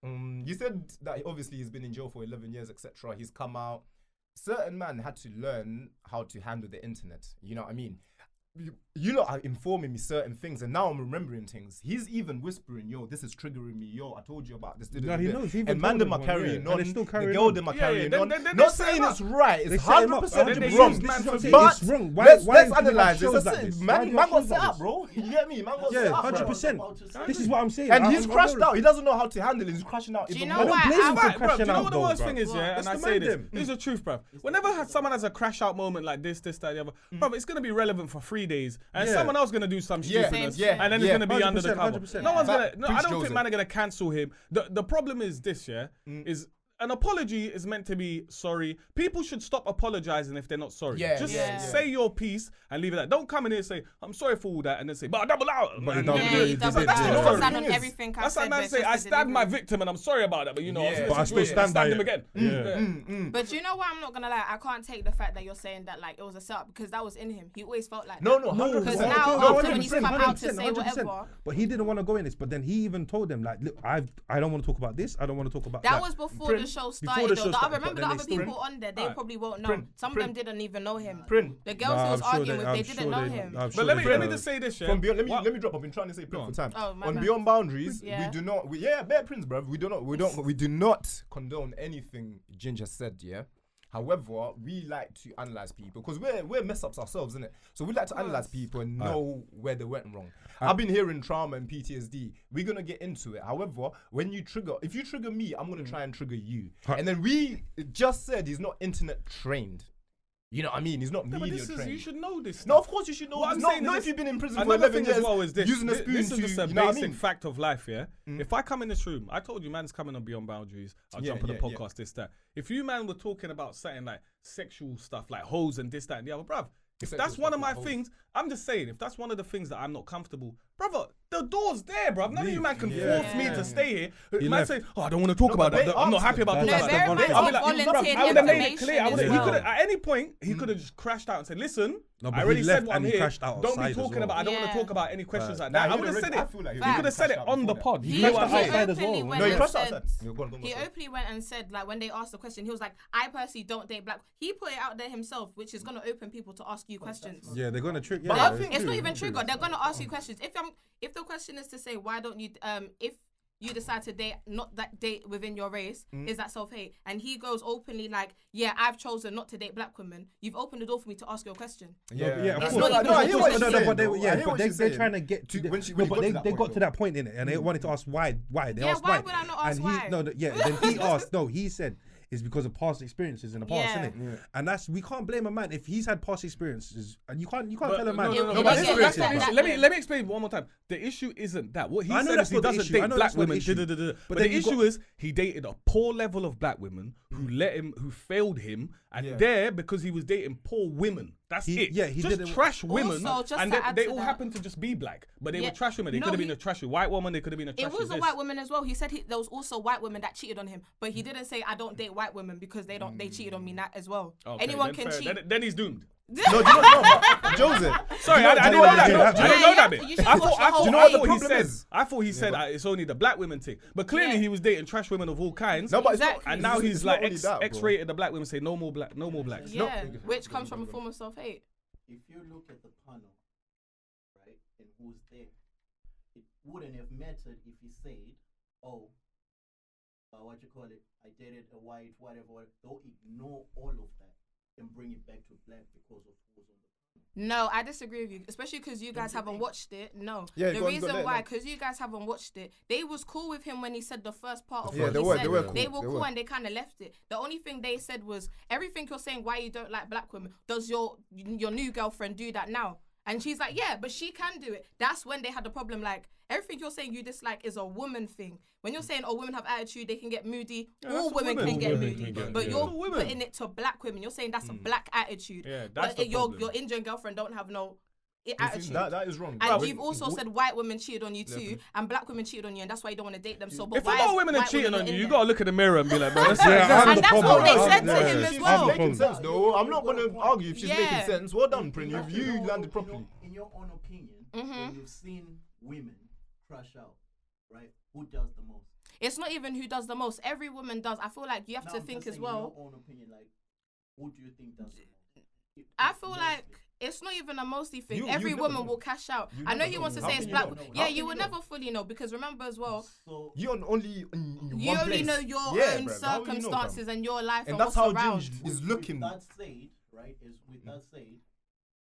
You said that obviously he's been in jail for 11 years, etc. He's come out. Certain man had to learn how to handle the internet. You know what I mean? You lot are informing me certain things, and now I'm remembering things. He's even whispering, "Yo, this is triggering me. Yo, I told you about this." No, he knows. He even And man, told them are everyone, carrying yeah. on. And they're still the carrying girl on. them are Yeah, carrying then- on. then they Not set him saying up. it's right. They It's set him up. 100% Then they wrong. use man for But things. it's wrong. Why Let's do you have analyze shows this. like this? Why Man do you got have shows set like up, this? bro. You get me? Man got Yeah, set up, bro. 100%. This is what I'm saying. And I'm- he's I'm crashed not- out. He doesn't know how to handle it. He's crashing out Do you even know more. I don't why? blame him I- for Right, bro, do crashing you know out what the though, worst bruv. thing is, yeah? That's And I the say this. Mandem. This is the truth, bruv. Whenever someone has a crash out moment like this, that, the other, bruv, it's going to be relevant for 3 days. And Yeah. someone else going to do some Yeah, stupidness. yeah, and then yeah. it's going to be under the 100%, cover. 100%. No one's But going to, no, I preach, don't think Joseph. man are going to cancel him. The problem is this, yeah? Is an apology is meant to be sorry. People should stop apologizing if they're not sorry. Yeah, Just yeah, yeah. say your piece and leave it at that. Don't come in here and say, I'm sorry for all that, and then say, but I double out. But he And- doubled Yeah, out. he He doubled did, down. yeah. He That's doubled the down thing on is, everything I That's said. like man but say, it's I just the stabbed my delivery. victim and I'm sorry about that, but you know, Yeah. But I still stand by him it. again. Yeah. But you know what? I'm not gonna lie. I can't take the fact that you're saying that like it was a setup because that was in him. He always felt like No, that. no, 100%. Because Okay, now okay, after 100%, when he's come out to 100%, say whatever. But he didn't want to go in this. But then he even told them like, look, I don't want to talk about this. I don't want to talk about That that. was before the show started. the Though. show I started, remember but the then other they still- people on there. They Alright. probably won't know. Prynlee, Some of them didn't even know him. Prynlee. The girls Nah, he was I'm sure arguing with, I'm they sure didn't know they- him. I'm But sure let me they know. just say this, yeah. From beyond, let What- me drop. I've been trying to say Prynlee for time. Oh, my On bad. Beyond Boundaries, Yeah. we do not. Bare Prince, bruv. We do not condone anything Ginger said. Yeah. However, we like to analyze people because we're mess ups ourselves, innit? So we like to analyze people and know where they went wrong. I've been hearing trauma and PTSD. We're gonna get into it. However, if you trigger me, I'm gonna try and trigger you. And then we just said he's not internet trained. You know what I mean? He's not Yeah, but media this is, trained. you should know this. No, stuff. of course you should know. What I'm Not, saying not is if you've been in prison for Another 11 thing years. as well is this. Using a spoon This to, is just a you know what I basic mean? fact of life, yeah? If I come in this room, I told you man's coming on Beyond Boundaries. I'll jump on the podcast, this, that. If you man were talking about something like sexual stuff, like hoes and this, that, and the other, bruv, if Sexual that's one of stuff my like hoes. things, I'm just saying, if that's one of the things that I'm not comfortable, brother, the door's there, bruv. None of you man can force me to stay here. He Man left. say, oh, I don't want to talk about that. but I'm not ask happy him. about No, talking No, about bear in that. mind, I'll be he like, volunteered I would have made it information clear. I as would have, well. at any point, he could have just crashed out and said, listen, No, but I he already left said what I'm and he here. crashed Don't outside be as talking well. about, I don't want to Yeah. talk about any questions like Nah, that. he I would have would've said I it. feel like He could have said it crashed out on the before that. pod. He You know crashed what I'm saying? outside as well. openly went No, he and crashed said- outside. No, go on, He openly went and said, like, when they asked the question, he was like, I personally don't date black. He put it out there himself, which is going to open people to ask you questions. Yeah, they're gonna trick. But Yeah, I it's think It's true, not even true. triggered. They're going to ask you questions. If the question is to say, why don't you, if you decide to date within your race, is that self-hate? And he goes openly like, yeah, I've chosen not to date black women. You've opened the door for me to ask your question. Yeah, of It's course. not even No, a I hear question. what No, you're saying, no, but they're saying. trying to get to. When No, but he they got to that point in it, and they wanted to ask why. They Yeah, asked why why. would I not ask and why? Then he asked. No, he said it's because of past experiences in the past, Yeah. isn't it? And that's we can't blame a man if he's had past experiences, and you can't But tell a man. no, but but this yeah, is that's racist, that- bro. Let me explain one more time. The issue isn't that. What he I know said that's is he not the doesn't issue. I date know black that's not the women. issue. But then the you issue got- is he dated a poor level of black women who failed him, and Yeah. there because he was dating poor women. That's He- it. yeah, he just didn't- trash women, Also, just and to they, add they to all that- happen to just be black, but they Yeah. were trash women. They No, could have been he- a trashy white woman. They could have been a trashy It was a this. white woman as well. He said there was also white women that cheated on him, but he didn't say I don't date white women because they cheated on me as well. Okay, Anyone then can fair. cheat. Then he's doomed. No, do you know, but Joseph. Sorry, do you I didn't what know that. it is? I didn't know Yeah, that bit. you should I watch thought the whole Do you know what the he problem said. is? I thought he said it's only the black women thing, but clearly Yeah. he was dating trash women of all kinds. No, but it's not. Exactly. And now it's he's not like only that, bro. X-rated the black women, say no more blacks. Yeah, which comes from a form of self-hate. If you look at the panel, right, and who's there, it wouldn't have mattered if he said, "Oh, what you call it? I dated a white, whatever." They'll ignore all of that and bring it back to black because of who's on the. No, I disagree with you, especially because you guys haven't watched it. No, Yeah, the go on, reason go on, why, let- because you guys haven't watched it, they was cool with him when he said the first part of Yeah, what they he were- said. they were cool. They were They cool were. and they kind of left it. The only thing they said was everything you're saying why you don't like black women. Does your new girlfriend do that now? And she's like, yeah, but she can do it. That's when they had the problem. Like everything you're saying you dislike is a woman thing. When you're saying, oh, women have attitude, they can get moody. Yeah, all that's what women women can get do. moody. Women can get- But yeah. you're All women. putting it to black women. You're saying that's a black attitude. Yeah, that's but the your problem. Indian girlfriend don't have no You see, attitude. that is wrong. And When- you've also said white women cheated on you too, and black women cheated on you, and that's why you don't want to date them. So, but If a why lot of is women are white cheating women on you, in you there? gotta look in the mirror and be like, bro, that's Yeah, that's I'm the that's what problem. they said to Yeah. him as She's well. making sense though. I'm not gonna argue if she's Yeah. making sense. Well done, Prynlee. Now, You know, landed properly. In your own opinion, Mhm. when you've seen women crash out, right? Who does the most? It's not even who does the most. Every woman does. I feel like you have Now, to I'm think just as saying, in well. your own opinion, like, who do you think does the most? I feel like it's not even a mostly thing. You Every never woman know. will cash out. You I know never he know. wants to How say can it's you black. know? Yeah, How you can will you know? never fully know because remember as well, So You're only in you one only place. know your Yeah, own bruv. How will you know, circumstances fam? and your life And and that's what's how around. Ginge is looking. With that said, right? Is with that said,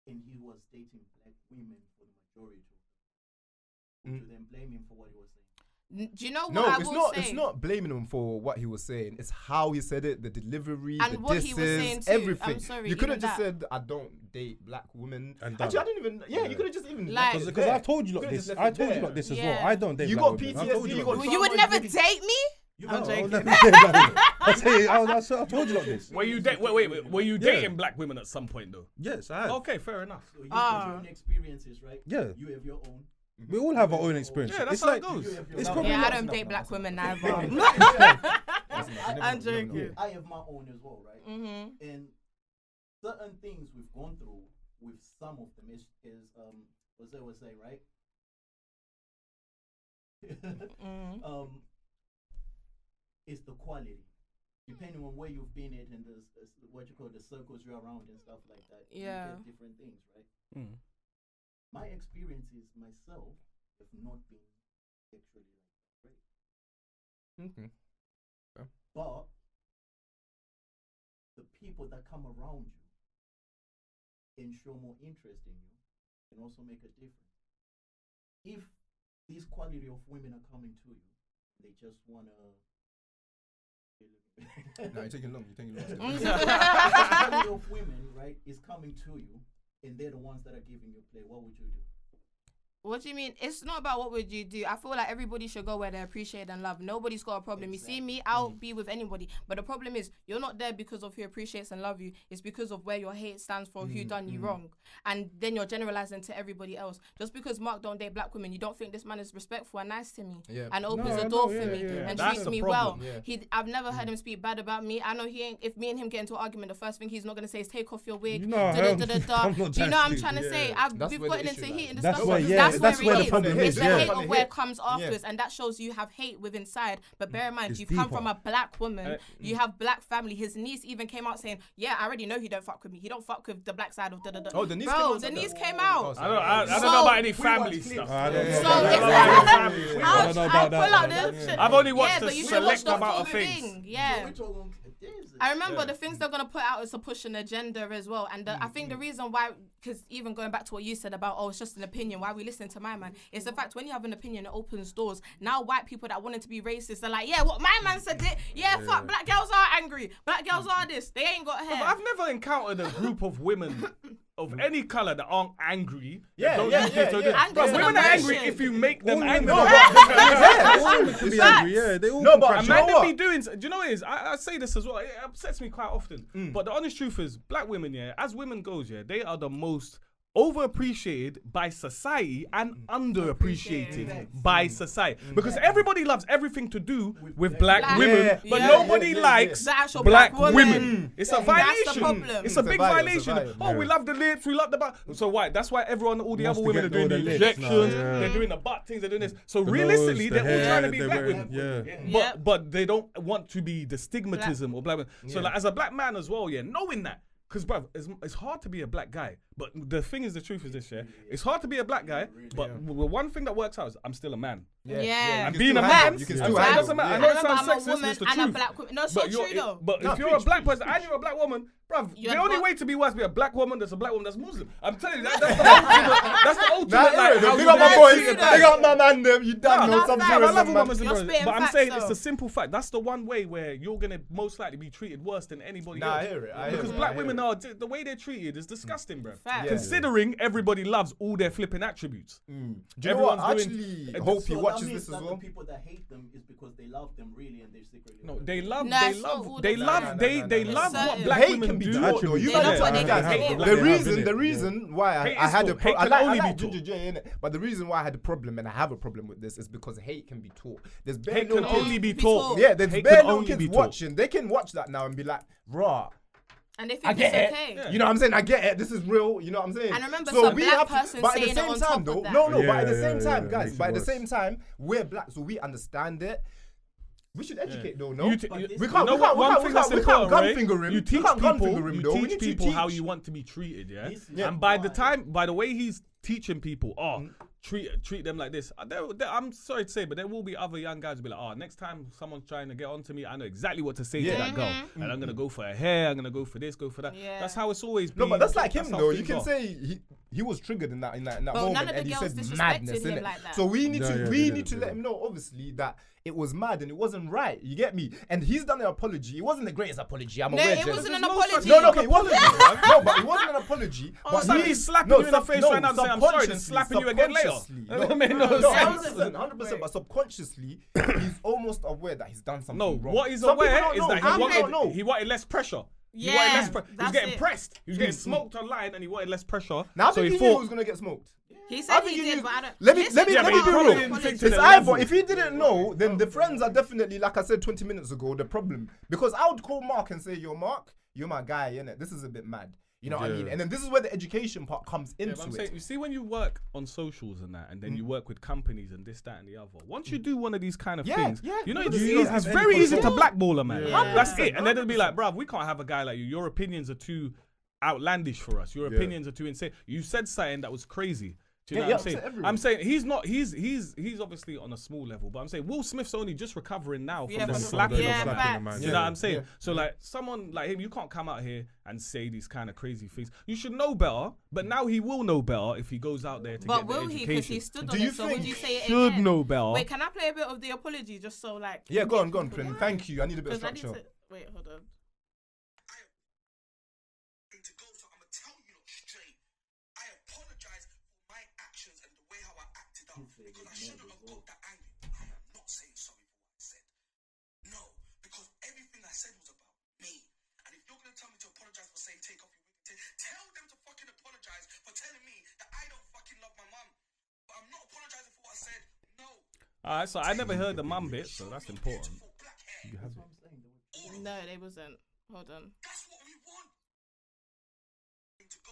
and he was dating black women for the majority. Would you then blame him for what he was saying? Do you know what No, I it's will not. say? It's not blaming him for what he was saying. It's how he said it, the delivery, And the what he was saying disses, too. everything. I'm sorry, you could have even just that. said, "I don't date black women." And Actually, I done. don't even. Yeah, you could have just even Like- left it Because there. I told you You like could've this. just I left it told you there. like this as Yeah. well. I don't date You black got women. I PTSD, told you you got like this. You would Someone never did- date me? You I'm got- joking. I told you like this. Were you were you Yeah. dating black women at some point though? Yes, I have. Okay, fair enough. So you Ah. have your own experiences, right? Yeah. You have your own. We all have our own experience. Yeah, that's It's how like it goes. You have your It's own. probably Yeah, I not- don't date black women neither. I'm joking. I have my own as well, right? Mhm. And certain things we've gone through with some of them is what they were saying, right? Mhm. It's the quality, depending on where you've been at and what you call the circles you're around and stuff like that. Yeah. You get different things, right? Mm. My experiences myself have not been actually like great. Okay. But the people that come around you and show more interest in you can also make a difference. If these quality of women are coming to you, they just want to No, you're taking long. Mm. The family of women, right, is coming to you, and they're the ones that are giving you play. What would you do? What do you mean? It's not about what would you do. I feel like everybody should go where they're appreciated and loved. Nobody's got a problem. Exactly. You see me, I'll be with anybody. But the problem is, you're not there because of who appreciates and love you. It's because of where your hate stands for, who done you wrong. And then you're generalizing to everybody else. Just because Mark don't date black women, you don't think this man is respectful and nice to me. Yeah. And opens No, the door no, for yeah, me yeah. and That's treats the me problem. well. Yeah. I've never heard him speak bad about me. I know he ain't, if me and him get into an argument, the first thing he's not going to say is take off your wig. No, Da-da-da-da-da. I'm not Do you that know what I'm stupid. trying to say? Yeah. That's We've where gotten the into issue heat and That's discussion. where- yeah, that's where the it is. problem It's is, the yeah. hate of where Yeah. it comes afterwards, and that shows you have hate with inside. But bear in mind, It's you've come deeper. from a black woman. You have black family. His niece even came out saying, "Yeah, I already know he don't fuck with me. He don't fuck with the black side of da da da." Oh, the niece came Bro, out the said niece that? came Oh, out. sorry. I don't So- know about any family stuff. I don't know So about it's that. like, I don't know about I'll that. pull out Yeah. the shit. I've only watched Yeah, a but you should watch select the amount full of things. thing. Yeah. We're talking. Jesus. I remember the things they're gonna put out is to push an agenda as well, and I think the reason why, because even going back to what you said about it's just an opinion, why we listen to my man, is the fact when you have an opinion, it opens doors. Now white people that wanted to be racist are like, yeah, what my man said it, fuck, black girls are angry, black girls are this, they ain't got hair. But I've never encountered a group of women of any color that aren't angry. Yeah, Don't yeah, use yeah, it, don't yeah. do- Anger But is an women are angry emotion. if you make them All angry. women- Yeah, All women can be Facts. angry, yeah. They all No, can but crash And you man, know they what? be doing. Do you know what it is? I say this as well. It upsets me quite often. But the honest truth is, black women, yeah, as women goes, yeah, they are the most overappreciated by society and underappreciated by society, because everybody loves everything to do with black Black- women, Yeah, but yeah, nobody yeah. likes The actual black black women. women. It's a That's the violation. problem. It's a big violation. violation. Oh, we love the lips, we love the butt. So why? That's why everyone, all the Wants other to women are get doing all the the lips now, injections, yeah. they're doing the butt things, they're doing this. So The realistically, nose, the they're all trying to hair, be they're black wearing- women. yeah. Yeah. But they don't want to be the stigmatism or black women. So like as a black man as well, yeah, knowing that. Because, bruv, it's hard to be a black guy. But the thing is, the truth is this, yeah? It's hard to be a black guy, but one thing that works out is I'm still a man. Yeah. And You can being still a handle- man, you can I'm still saying it handle. doesn't matter. I Yeah. know I it remember sounds I'm a sexist, but woman it's the and a truth. black woman. No, it's But so true though. But No, if you're a preach, black preach, person and you're a black woman, bruv, You're the only not- way to be worse be a black woman that's a black woman that's Muslim. I'm telling you, that's the ultimate. That's the ultimate. Nah, like, how big you up my guys boys. see Big that. up my man them. You done know that's some facts. I serious love a man. Muslim, You're bro. spitting But I'm facts, saying though. it's a simple fact. That's the one way where you're gonna most likely be treated worse than anybody Nah, I else. hear it. I hear Because it, black I hear women it. are the way they're treated is disgusting, bro. Facts. Yeah. Considering everybody loves all their flipping attributes. Do you know what? I Everyone's actually doing- hope he So watches that means this as that well. the people that hate them is because they love them really and they secretly. No, hate they them. love, Nah, they it's not all love, the they time. love, Nah, they nah, they nah, love nah. what Hate black Hate women can be do. taught though. Attributes. You They know love that what they guys. hate. Hate. The They have, reason, innit? the reason why Hate I is had cool. a problem, Hate I can only like be taught. Ginga Jay, innit? But the reason why I had a problem and I have a problem with this is because hate can be taught. There's bare Hate little can kids. only be Be taught. taught. Yeah, there's Hate bare can little only kids be taught. watching. They can watch that now and be like, raw. And they think I get it's it. okay. Yeah. You know what I'm saying? I get it. This is real. You know what I'm saying? And remember, so some we black have person but at the saying it same on time, top though, of that. no, but at the Yeah, same yeah, time, yeah, guys, makes but it at the worse. same time, we're black, so we understand it. We should educate though, no? You We t- But you- this- you We can't- know we what? can't- One we thing can't- that's we can't important, gun right? finger him. You We teach can't gun people, finger him, you though. We teach need to people how teach. you want to be treated, yeah. This is And by the why- time, by the way he's teaching people, treat them like this. I'm sorry to say, but there will be other young guys who be like, oh, next time someone's trying to get onto me, I know exactly what to say to that girl, and I'm gonna go for her hair, I'm gonna go for this, go for that. Yeah. That's how it's always been. No, but that's like him how though. You things can are. say he was triggered in that But moment, none of the and he girls said disrespected madness, him innit? like that. So we need Yeah, to yeah, we they need to did, let yeah. him know, obviously, that it was mad and it wasn't right. You get me? And he's done an apology. It wasn't the greatest apology. I'm No, aware. it Jess. wasn't an no such apology. No, no, okay, it wasn't. No, but it wasn't an apology. But somebody's slapping you in the face right now and saying, "I'm sorry," then slapping you again later. subconsciously. That made no No, sense. 100%, but subconsciously, he's almost aware that he's done something No, wrong. what he's Some people aware don't is know. that Some people don't he know. wanted less pressure. He Yeah, wanted less he was that's getting it. pressed. He was getting smoked online, and he wanted less pressure. Now, I so think he he knew he thought. was gonna get smoked. He I said think he he did, knew- but I don't. Let me Listen, be Yeah, but real. he probably didn't think to It's the either level. if he didn't know, then the friends are definitely, like I said 20 minutes ago, the problem. Because I would call Mark and say, "Yo, Mark, you're my guy, innit? This is a bit mad." You know what I mean? Yeah. And then this is where the education part comes Yeah, into but I'm it. saying, you see, when you work on socials and that, and then you work with companies and this, that, and the other. Once you do one of these kind of Yeah, things, yeah, you know, you it's, don't easy, have it's any very easy to control. blackball a man. Yeah. That's it. And then they'll be like, bruv, we can't have a guy like you. Your opinions are too outlandish for us. Your Yeah. opinions are too insane. You said something that was crazy. Do you know Yeah, what I'm yeah, saying? everyone. I'm saying he's not. He's obviously on a small level, but I'm saying Will Smith's only just recovering now from Yeah, the from slapping. yeah, of the man. facts. man. Do you know what I'm saying? Yeah. So like someone like him, you can't come out here and say these kind of crazy things. You should know better, but now he will know better if he goes out there to But get the will he? Because education. he stood Do on you it. So would think you say it should again? know better. Wait, can I play a bit of the apology just so like? Yeah, go on, people- Pryn. Thank you. I need a bit of Because I need structure. to. Wait, hold on. To go, so I'm gonna tell you lot straight. I apologize for my actions and the way how I acted up because I shouldn't have got that angry. I am not saying sorry for what I said. No, because everything I said was about me. And if you're gonna tell me to apologize for saying take off your wig, tell them to fucking apologize for telling me that I don't fucking love my mum. But I'm not apologizing for what I said. No. Alright, so I never heard the mum bit, so that's important. Beautiful black hair. No, they wasn't. Hold on. That's what we want.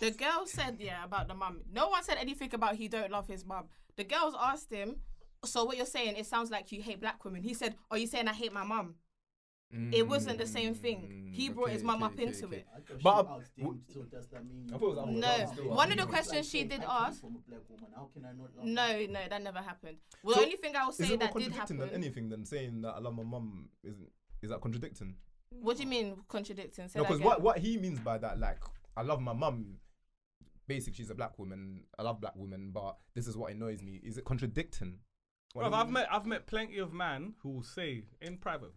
The girl said, yeah, about the mum. No one said anything about he don't love his mum. The girls asked him, so what you're saying, it sounds like you hate black women. He said, are you saying I hate my mum? It wasn't the same thing. He brought his mum up into it. But so does that mean? I thought it was No, still one of the arguing. questions she did ask. From a black woman, how can I not love No, that never happened. Well, So, the only thing I will Is say it more that did contradicting happen. than anything than saying that I love my mum? Is that contradicting? What do you mean contradicting? Say No, that because again. what he means by that, like, I love my mum. Basically, she's a black woman. I love black women, but this is what annoys me. Is it contradicting? Bro, I've met plenty of men who will say in private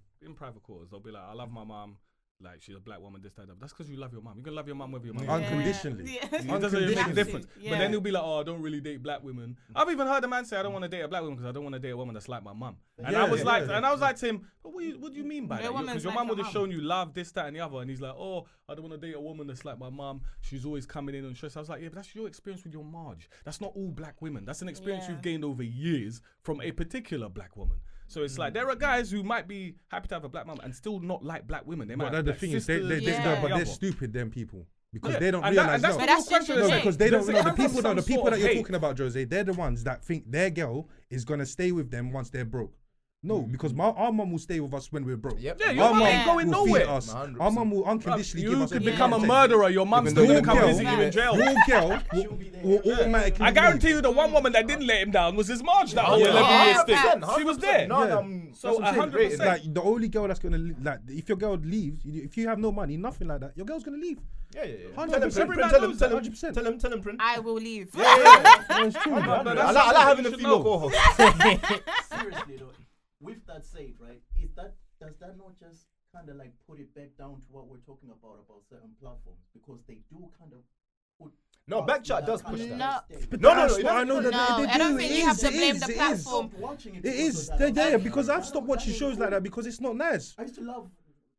quarters, they'll be like, I love my mom, like she's a black woman, this, that. That's because you love your mom. You can love your mom whether your mom. Yeah. Unconditionally. Yeah. It doesn't really make a Have to, difference. yeah. But then he'll be like, oh, I don't really date black women. I've even heard a man say, I don't want to date a black woman because I don't want to date a woman that's like my mum. And Yeah, I was yeah, like, yeah. and I was like to him, but what do you mean by No that? woman's Because your like mum your would have mum. shown you love, this, that, and the other. And he's like, oh, I don't want to date a woman that's like my mum. She's always coming in and stress. I was like, yeah, but that's your experience with your Marge. That's not all black women. That's an experience Yeah. you've gained over years from a particular black woman. So it's like there are guys who might be happy to have a black mum and still not like black women. They might But have the black thing is, sisters, Yeah. but they're other. stupid, them people. Because Yeah, they don't and that- realize. and that's no, the But whole that's question. Ginga no, Jay. because they don't Does it know. The come from people, some the people sort that of you're hate? talking about, Jose, they're the ones that think their girl is gonna stay with them once they're broke. No, because our mum will stay with us when we're broke. Yep. Yeah, your Our mum mum ain't going will feed nowhere. us. 100%. Our mum will unconditionally give You us could everything. become a Yeah. murderer. Your mum's Even still though gonna you come girl- visit you in jail. Your girl She'll be there. will automatically. I guarantee you, the one woman that didn't let him down was his Marge. That whole Yeah. 11-year Yeah. stint. She was there. No, Yeah. so So 100%. Like the only girl that's gonna like, if your girl leaves, if you have no money, nothing like that, your girl's gonna leave. Yeah. 100%. Tell him, Every man tell him, knows tell that. him, 100%. tell him, Pryn. I will leave. No, it's true. but man. that's I something like having you a should female know. co-host. Seriously though, with that said, right, does that not just kind of like put it back down to what we're talking about certain platforms, because they do kind of put. No, us Backchat in does kind push of that. state. But No, that's it what I doesn't- know that No, they I don't do. think It you have is, to it blame is, the it is. platform. Stop watching it. It because is. of that. Yeah, I- because I've I- stopped I- watching I- shows like that because it's not nice. I used to love.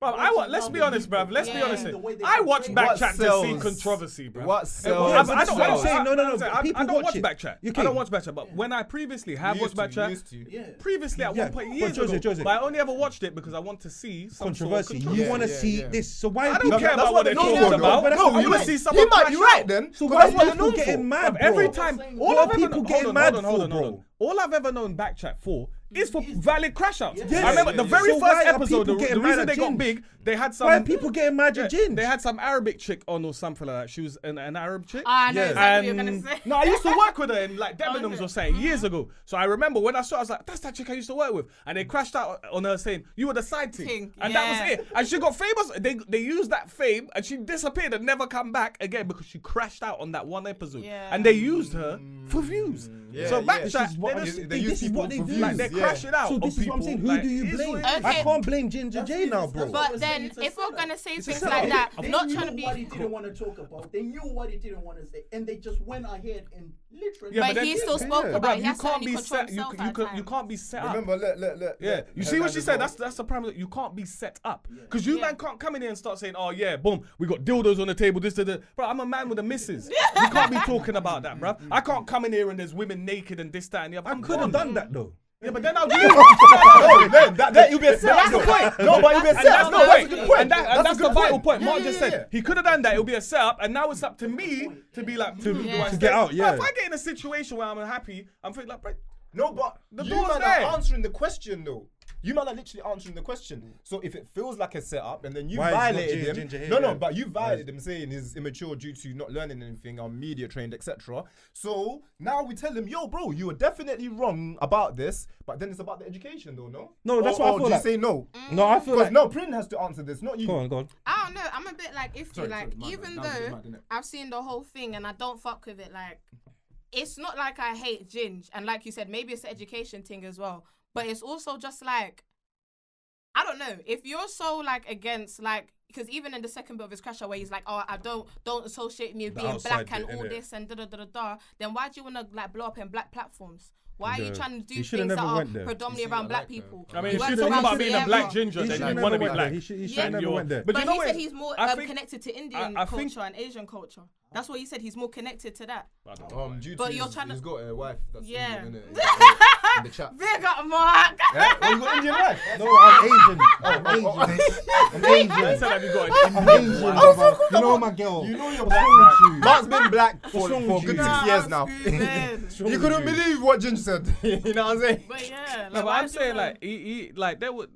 Bruv, let's be honest, bruv. Let's be Yeah. honest. The way they I watch portray- What Backchat to see sells? controversy, bruv. What Yeah, sells? but but I that's what I'm don't. saying. No, I people don't watch watch it. Backchat. You I can- don't watch Backchat. But when I previously have watched Backchat, Used to. Yeah. previously at Yeah, one point but years Jose, ago, Jose. but I only ever watched it because I want to see some Controversy. Sort of You Yeah, want to yeah, see yeah. this. So why I are don't people? care That's about what what they're they're known talking for, about. though. But that's No, what you they would want. see He someone might crash be right out. then. So But why that's are what they're people known getting for. mad, bro? Every time, What are people getting mad for, hold on. bro? All I've ever known Backchat for is for Is- valid crash outs. Yes. I remember the Yeah, very So first why are episode, people the getting mad reason at they got Ginge? big, they had some. Why are people getting mad at Jin? They had some Arabic chick on or something like that. She was an Arab chick. I know Yeah. exactly what you're gonna say. No, I used to work with her in like Debenhams Okay. or something years ago. So I remember when I saw her, I was like, that's that chick I used to work with. And they crashed out on her saying, you were the side Ting, ting. And that yeah. was it. And she got famous. They used that fame and she disappeared and never come back again because she crashed out on that one episode. Yeah. And they used her for views. Yeah, so yeah. Backchat, This is what they I'm just- saying. they use This is people what they for do. views. like they're Yeah. crashing out So on this is what I'm people. saying. Who Like, do you it is blame? what it Okay. is. I can't blame Ginga That's Jay it, now, that's bro. what But I'm then, saying, it's a if we're setup. gonna say It's a things setup. like that, They I'm not knew trying to be. what he didn't want to talk about. They knew what he didn't want to say, and they just went ahead and literally. Yeah, But then- he still Yeah. spoke Bruv, about it. He you has to can't only be control set. himself at You times. can't be set up. Remember, Yeah, you see what she said? That's the problem. You can't be set up because you Yeah. man can't come in here and start saying, "Oh yeah, boom, we got dildos on the table." This, bro. I'm a man with a missus. You can't be talking about that, bro. I can't come in here and there's women naked and this, that, and the other. I I'm could have gone. done that though. Yeah, but then I'll do it. No, that you'll be a set. That's the point. No, but you'll be a And set. that's No, the that's a point. good point. And that's the vital point. Mark Yeah, just yeah, said he could have done that. It'll be a setup, and now it's up to me to be like, do I to stay? get out, But yeah. if I get in a situation where I'm happy, I'm feeling like, bro, No, but The you door's man there. are answering the question though. You man are literally answering the question. So if it feels like a setup and then you Why is not violated Ginger him, here, no, yeah? but you violated him saying he's immature due to not learning anything, media trained, etc. So now we tell him, yo, bro, you were definitely wrong about this, but then it's about the education, though, no? No, that's what I or feel do like. you say no? No, I feel Because like. no, Prynlee has to answer this, not you. Go on. I don't know. I'm a bit like iffy. Sorry, like my bad. even That was a bit though mad, innit? I've seen the whole thing and I don't fuck with it, like it's not like I hate Ginge. And like you said, maybe it's the education thing as well. But it's also just like, I don't know. If you're so like against like, because even in the second bit of his crash where he's like, oh, I don't associate me with The being outside black and bit, all innit? this and da, then why do you want to like blow up in black platforms? Why are you Yeah. trying to do He things shoulda that never are went there. predominantly You see, around I black like her. people? I mean, He if works you're talking around about being a black whoever. ginger, He then shoulda you want to never be went there. black. He should Yeah. never You're- went there. But But you know he what? said he's more I think- connected to Indian I culture think- and Asian culture. That's what he said. He's more connected to that. Due But to you're his, trying to- he's got a wife that's Yeah. Indian, innit? In the chat. Big up, Mark. Yeah? Oh, you got Indian wife? No, I'm Asian. I'm Asian. I'm I Asian. said, have you got I'm an Asian, Indian wife? brother. You know my girl. You know you're What's black, wrong with man. you? Mark's been black for wrong a with good you? 6 years now. What's wrong You with couldn't believe what Ginger said. You know what I'm saying? But yeah, No, but why I'm do you saying wanna- like he like there were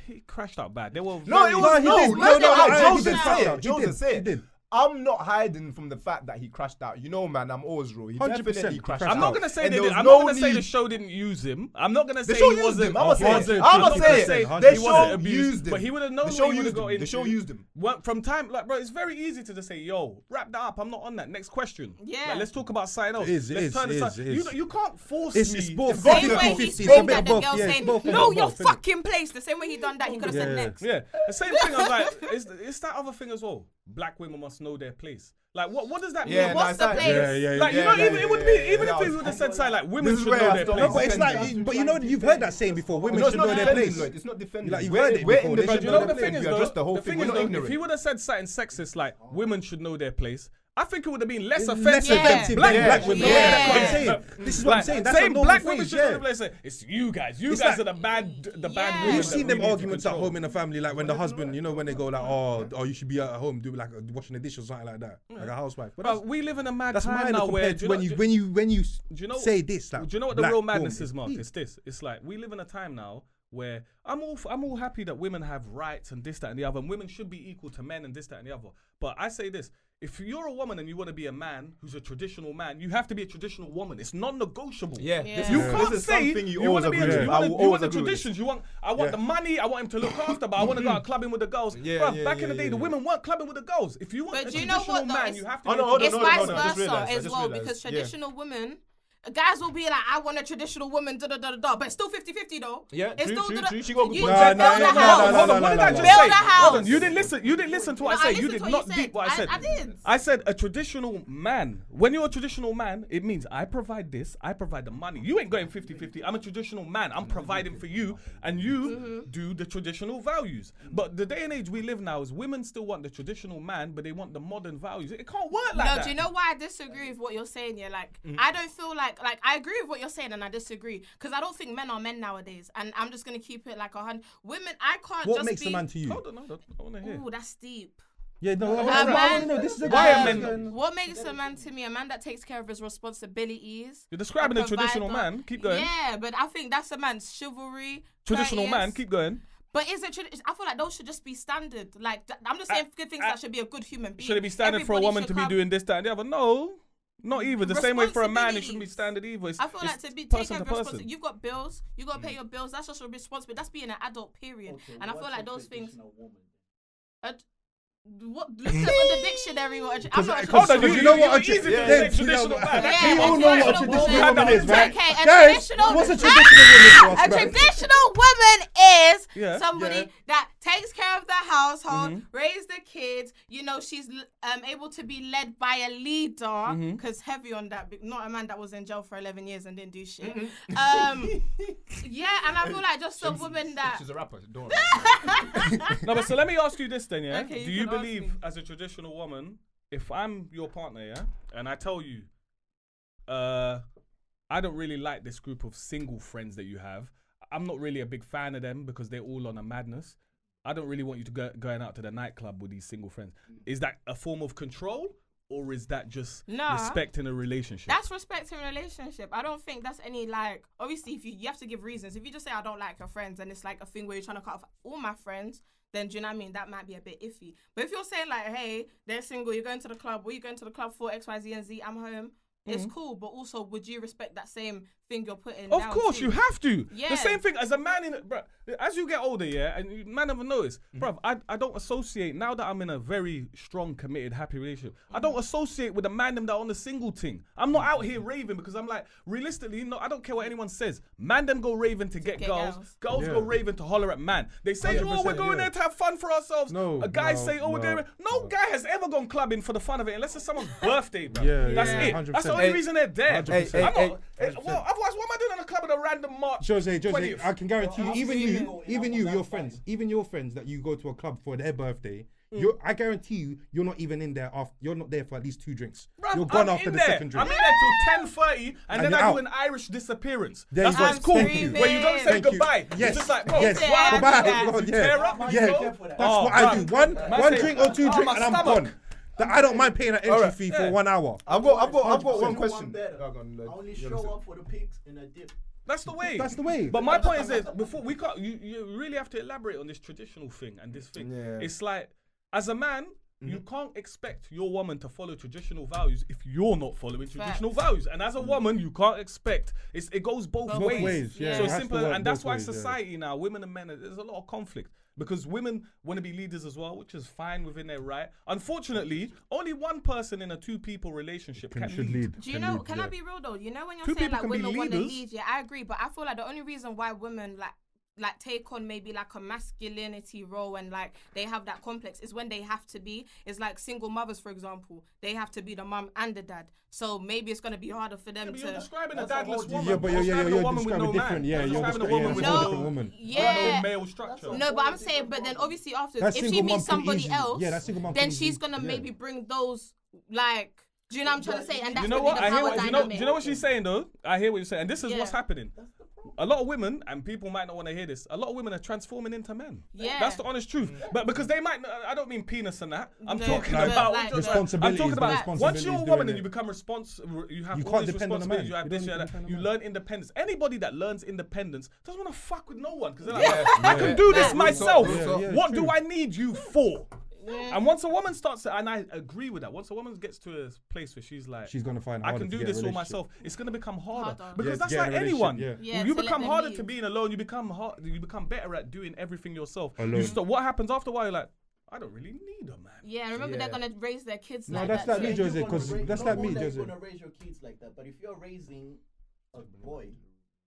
he crashed out bad. There were No, very- it was he no, did. no, No, no. he Joseph did say crash it. out. He Joseph did. say He it. did. I'm not hiding from the fact that he crashed out. You know, man, I'm always real. He 100% definitely crashed out. I'm not gonna say And they there did. was I'm no not gonna say need- the show didn't use him. I'm not gonna say The show he used wasn't. him. I'm gonna say wasn't- it. I'm not gonna gonna say say it. he The wasn't show abused, used him. but he would have known The show what he would have used got him. into. The show used him. Well, from time, like, bro, it's very easy to just say, "Yo, wrap that up." I'm not on that. Next question. Yeah. Like, let's talk about something else. It is, it Let's is, turn it this is, up. it is. You can't force It's me. both. to- Same way he 50-50, spoke it's a at bit the both, girl yeah, it's saying, both, "No, it's your both, innit? fucking place." The same way he done that, he could have said Yeah. next. Yeah, the same thing. I was like, it's that other thing as well. Black women must know their place. Like, what does that Yeah, mean? What's the like- place? Like, you yeah, know, yeah, even it would be yeah, even yeah, if he would have said something like women This is should where know I their stop. place. No, but it's like, but you know, you've heard that saying before. Women No, it's should not know their defending, place. Lloyd. It's not defending. Like, you've We're- heard it we're before. in the They But should you know know their the thing place. is We though, address the whole the thing. thing We're is not though, ignorant. if he would have said something sexist like women should know their place, I think it would have been less Less offensive offensive than than black black women. women. Yeah, that's what I'm Yeah. saying. This is what I'm saying. That's a saying normal black women phrase, should know yeah. their place. It's you guys. You It's guys like- are the bad Yeah. women. You've that seen we them need to arguments at control. home in the family, like when the husband, you know, when they go like, oh, you should be at home, do like washing the dish or something like that, like a housewife. But Bro, we live in a mad that's time minor now where compared to when you do you know say this. Like, do you know what the black, real boom, madness is, it's Mark? deep. It's this. It's like we live in a time now where I'm all happy that women have rights and this, that, and the other, and women should be equal to men and this, that, and the other. But I say this: if you're a woman and you want to be a man who's a traditional man, you have to be a traditional woman. It's non-negotiable. Yeah, Yeah. this You is- can't this is say something you want always to be agree with. I will you want always the agree with this. traditions. I want the money. I want him to look after, but I want to go out clubbing with the girls. Yeah, Bruv, yeah, back in yeah, the day, yeah, the yeah. women weren't clubbing with the girls. If you want But a do you know traditional what, though? man, It's- you have to. Oh, be no, a hold on, It's traditional hold vice on, hold on. I just versa realised, I as just well realised. because Yeah. traditional women. Guys will be like, I want a traditional woman, da da da da, but it's still 50-50 though. Yeah, it's true, still true, da-da- true. She got good you points. build No, a no, house. no, Hold no, on, no, what did no, I no. just Build say? a house. Hold on, you didn't listen. You didn't listen to what No, I said. I You listened did to what not you deep said. what I said. I did. I said a traditional man. When you're a traditional man, it means I provide this, I provide the money. You ain't going 50-50. I'm a traditional man. I'm providing for you, and you do the traditional values. But the day and age we live now is women still want the traditional man, but they want the modern values. It can't work like that. No, do you know why I disagree with what you're saying? Yeah, like I don't feel like I agree with what you're saying, and I disagree because I don't think men are men nowadays. And I'm just gonna keep it like 100. Women, I can't. What just makes be, a man to you? Hold on. I want to hear. Ooh, that's deep. Yeah, no, I man- want to know. This is a Why guy. are men- What makes a man to me? A man that takes care of his responsibilities. You're describing a provider. traditional man. Keep going. Yeah, but I think that's a man's chivalry. Traditional man. courteous. Keep going. But is it? I feel like those should just be standard. Like I'm just saying good things that should be a good human being. Should it be standard for a Everybody woman should to be come- doing this, that, and the other? No, not even. The same way for a man, it shouldn't be Responsibilities. standard either. It's, I feel like it's to be person taking to responsibility. person. You've got bills. You got to pay your bills. That's just a responsibility. That's being an adult. Period. Okay, And I feel what's like a those things. traditional woman What? Look at on the dictionary. I'm not. Hold on, you know what? easy to Yeah, say yeah, traditional man. Yeah, We all know what a traditional traditional woman. woman is, right? Okay, a Guys, traditional. what's a traditional woman to us, A bro? traditional woman is Yeah. somebody Yeah. that takes care of the household, raise the kids. You know, she's able to be led by a leader. Because heavy on that, not a man that was in jail for 11 years and didn't do shit. Yeah, and I feel like just a woman that. She's a rapper. Don't worry. No, but so let me ask you this then, yeah? Okay, Do you you can ask believe, me. as a traditional woman, if I'm your partner, yeah, and I tell you, I don't really like this group of single friends that you have. I'm not really a big fan of them because they're all on a madness. I don't really want you to going out to the nightclub with these single friends. Is that a form of control, or is that just Nah. respect in a relationship? That's respecting a relationship. I don't think that's any like. Obviously, if you have to give reasons. If you just say I don't like your friends, and it's like a thing where you're trying to cut off all my friends, then do you know what I mean? That might be a bit iffy. But if you're saying like, hey, they're single, you're going to the club, what are you going to the club for? X, Y, Z, and Z. I'm home. It's cool, but also, would you respect that same thing you're putting Of down course, too? you have to. Yeah. The same thing as a man bro. As you get older, yeah, and man never notice, bro. I don't associate now that I'm in a very strong, committed, happy relationship. I don't associate with a man them that on the single thing. I'm not out here raving because I'm like, realistically, no, I don't care what anyone says. Man them go raving to get girls. Girls go raving to holler at man. They say, oh, we're 100%, going there to have fun for ourselves. No, a guy no, say, oh, we're no, going. No guy has ever gone clubbing for the fun of it unless it's someone's birthday, bro. Yeah, That's yeah, it. 100%. That's the only reason they're there. 100%. I'm not, Hey, well, otherwise, what am I doing in a club at a random March? Jose, 20th? I can guarantee you, Well, even I'm you, seeing your friends that you go to a club for their birthday, Mm. I guarantee you're not even in there after. You're not there for at least 2 drinks. Bruv, You're gone I'm after in the there. second drink. I'm in there till 10:30, and then you're I do out. an Irish disappearance. There That's you why go. it's cool. Thank you. Where you don't say Thank you. goodbye. Yes, It's just like, bro, yes. why Goodbye. Yeah. you God, tear yeah. up, you Yeah, know? that's Oh, what I do. bruv. One Man say, drink or 2 oh, drinks, my and I'm stomach. gone. That I don't mind paying an entry fee for 1 hour. I've got one 100%. question. Better. Oh, go on, I only you're show listening. up for the pics in a dip. That's the way. That's the way. But my point is this: before we can't, you really have to elaborate on this traditional thing and this thing. Yeah. It's like, as a man, you can't expect your woman to follow traditional values if you're not following traditional values. And as a woman, you can't expect. It goes both Both ways. ways, yeah. So It it's has to simple, work and that's both why ways, yeah. society now, women and men, there's a lot of conflict. Because women want to be leaders as well, which is fine within their right. Unfortunately, only one person in a 2-people relationship can should lead. lead. Do you know? Can I be real though? You know when you're Two saying people like can be women want to leaders. lead, yeah, I agree. But I feel like the only reason why women like take on maybe like a masculinity role and like they have that complex is when they have to be. It's like single mothers, for example. They have to be the mum and the dad. So maybe it's gonna be harder for them But to. you're describing a That's a dadless whole woman. Yeah, but You're you're describing a woman with describing no different. man. Yeah, you're describing a describing woman with a No. different woman. Yeah. no male structure. No, but I'm saying, but then obviously after, That if she single mum meets can somebody easily- else, yeah, that single mum then can she's easily- gonna yeah. maybe bring those like. Do you know what I'm trying to say? And that's You know gonna what? be I the hear power what you dynamic. know. Do you know what she's saying though? I hear what you're saying, and this is Yeah. what's happening. A lot of women, and people might not want to hear this. A lot of women are transforming into men. Yeah. That's the honest truth. But because they might, I don't mean penis and that. I'm No, talking like- about like- Responsibilities, I'm talking the about once you're a responsibilities woman doing and you it. become responsible, you have You all can't these depend on a man. responsibilities. You have You this, don't you have depend that. on You a learn independence. Anybody that learns independence doesn't want to fuck with no one because they're like, I can do this Yeah. myself. Yeah, yeah, What true. do I need you for? Yeah. And once a woman starts to, and I agree with that, once a woman gets to a place where she's like, She's gonna find I harder can to do get a this all relationship. myself, it's gonna become harder. Harder. Because Yeah, that's to get like a anyone. relationship, yeah. You To let become them harder lead. to being alone. You become better at doing everything yourself. Alone. What happens after a while? You're like, I don't really need a man. Yeah, remember they're gonna raise their kids No, like that's that. like me, too. Jose, You're gonna 'cause raise- that's not like me, only are you Jose. gonna raise your kids like that, but if you're raising a boy,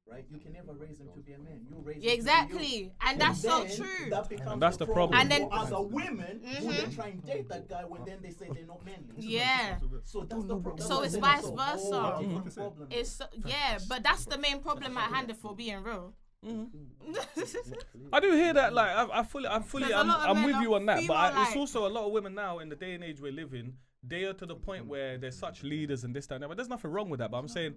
right, you can never raise him to be a man. You raise Yeah, him to be you. exactly, and that's so then true. That becomes And that's the problem. And then- for other women who then try and date that guy when then they say they're not manly. Yeah. So that's the problem. So it's That's vice a whole versa. different problem. It's yeah, but that's the main problem at hand for being real. I do hear that. Like, I'm fully, There's a lot of I'm men with are you on that. But female, it's like- also a lot of women now in the day and age we're living. They are to the point where they're such leaders and this, that, and that. But there's nothing wrong with that. But I'm saying,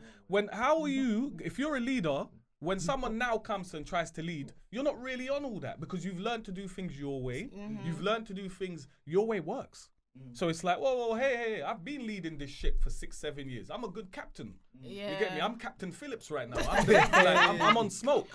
how are you, if you're a leader, when someone now comes and tries to lead, you're not really on all that because you've learned to do things your way. You've learned to do things your way works. So it's like, whoa, hey, I've been leading this ship for 6-7 years. I'm a good captain. Yeah. You get me? I'm Captain Phillips right now. I'm on smoke.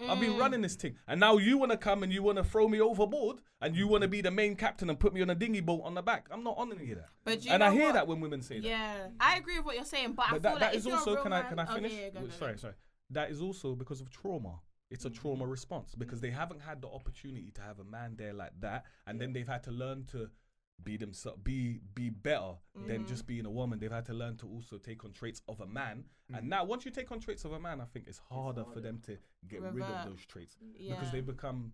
I've been running this thing. And now you want to come and you want to throw me overboard and you want to be the main captain and put me on a dinghy boat on the back. I'm not on any of that. But do you And I know hear what? that when women say that. Yeah, I agree with what you're saying, but I But feel that like is if you're a also, real can man, I finish? Okay, go. Sorry. That is also because of trauma. It's a trauma response because they haven't had the opportunity to have a man there like that, and then they've had to learn to be themselves, be better than just being a woman. They've had to learn to also take on traits of a man, and now once you take on traits of a man, I think it's harder for them to get rid Revert. of those traits Yeah. because they become.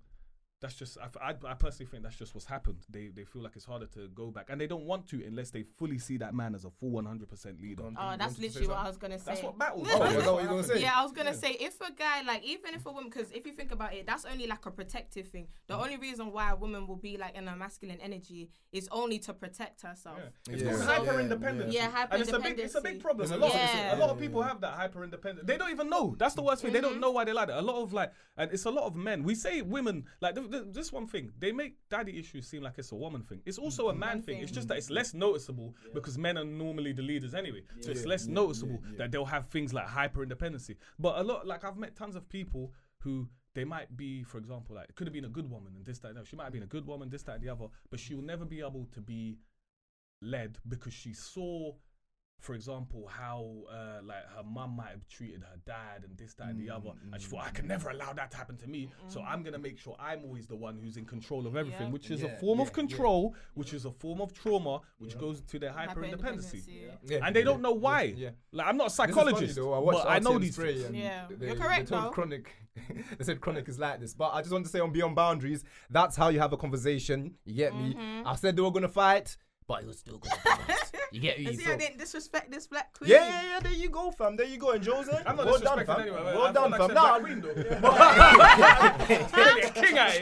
That's just I personally think that's just what's happened. They feel like it's harder to go back, and they don't want to unless they fully see that man as a full 100% leader. Oh, that's literally what I was gonna say. That's what battles. Oh, is that what you're gonna say? Yeah, I was gonna say if a guy, like, even if a woman, because if you think about it, that's only like a protective thing. The only reason why a woman will be like in a masculine energy is only to protect herself. It's Yeah. called Yeah. hyper independence. Yeah, And it's a big hyper-independency. problem. Yeah. A lot of people have that hyper independence. They don't even know. That's the worst thing. They don't know why they like it. A lot of and it's a lot of men. We say women, like this one thing. They make daddy issues seem like it's a woman thing. It's also a man thing. It's just that it's less noticeable because men are normally the leaders anyway. So it's less noticeable that they'll have things like hyper independency. But a lot, like I've met tons of people who they might be, for example, like it could have been a good woman and this, that, and that. She might have been a good woman, this, that, and the other, but she will never be able to be led because she saw, for example, how like her mum might have treated her dad and this, that, and the other, and she thought I can never allow that to happen to me. So I'm gonna make sure I'm always the one who's in control of everything, which is a form of control, which is a form of trauma, which goes to their hyper independency, and they don't know why. Like I'm not a psychologist, but I know these things. You're correct though. Chronic, they said chronic is like this, but I just want to say on Beyond Boundaries, that's how you have a conversation. You get me? I said they were gonna fight. But it was still good. You get me? See, I didn't disrespect this black queen. Yeah. There you go, fam. There you go. And Jose, I'm not well done, disrespecting fam. anyone. Well done, fam. Nah, Nah, king at it.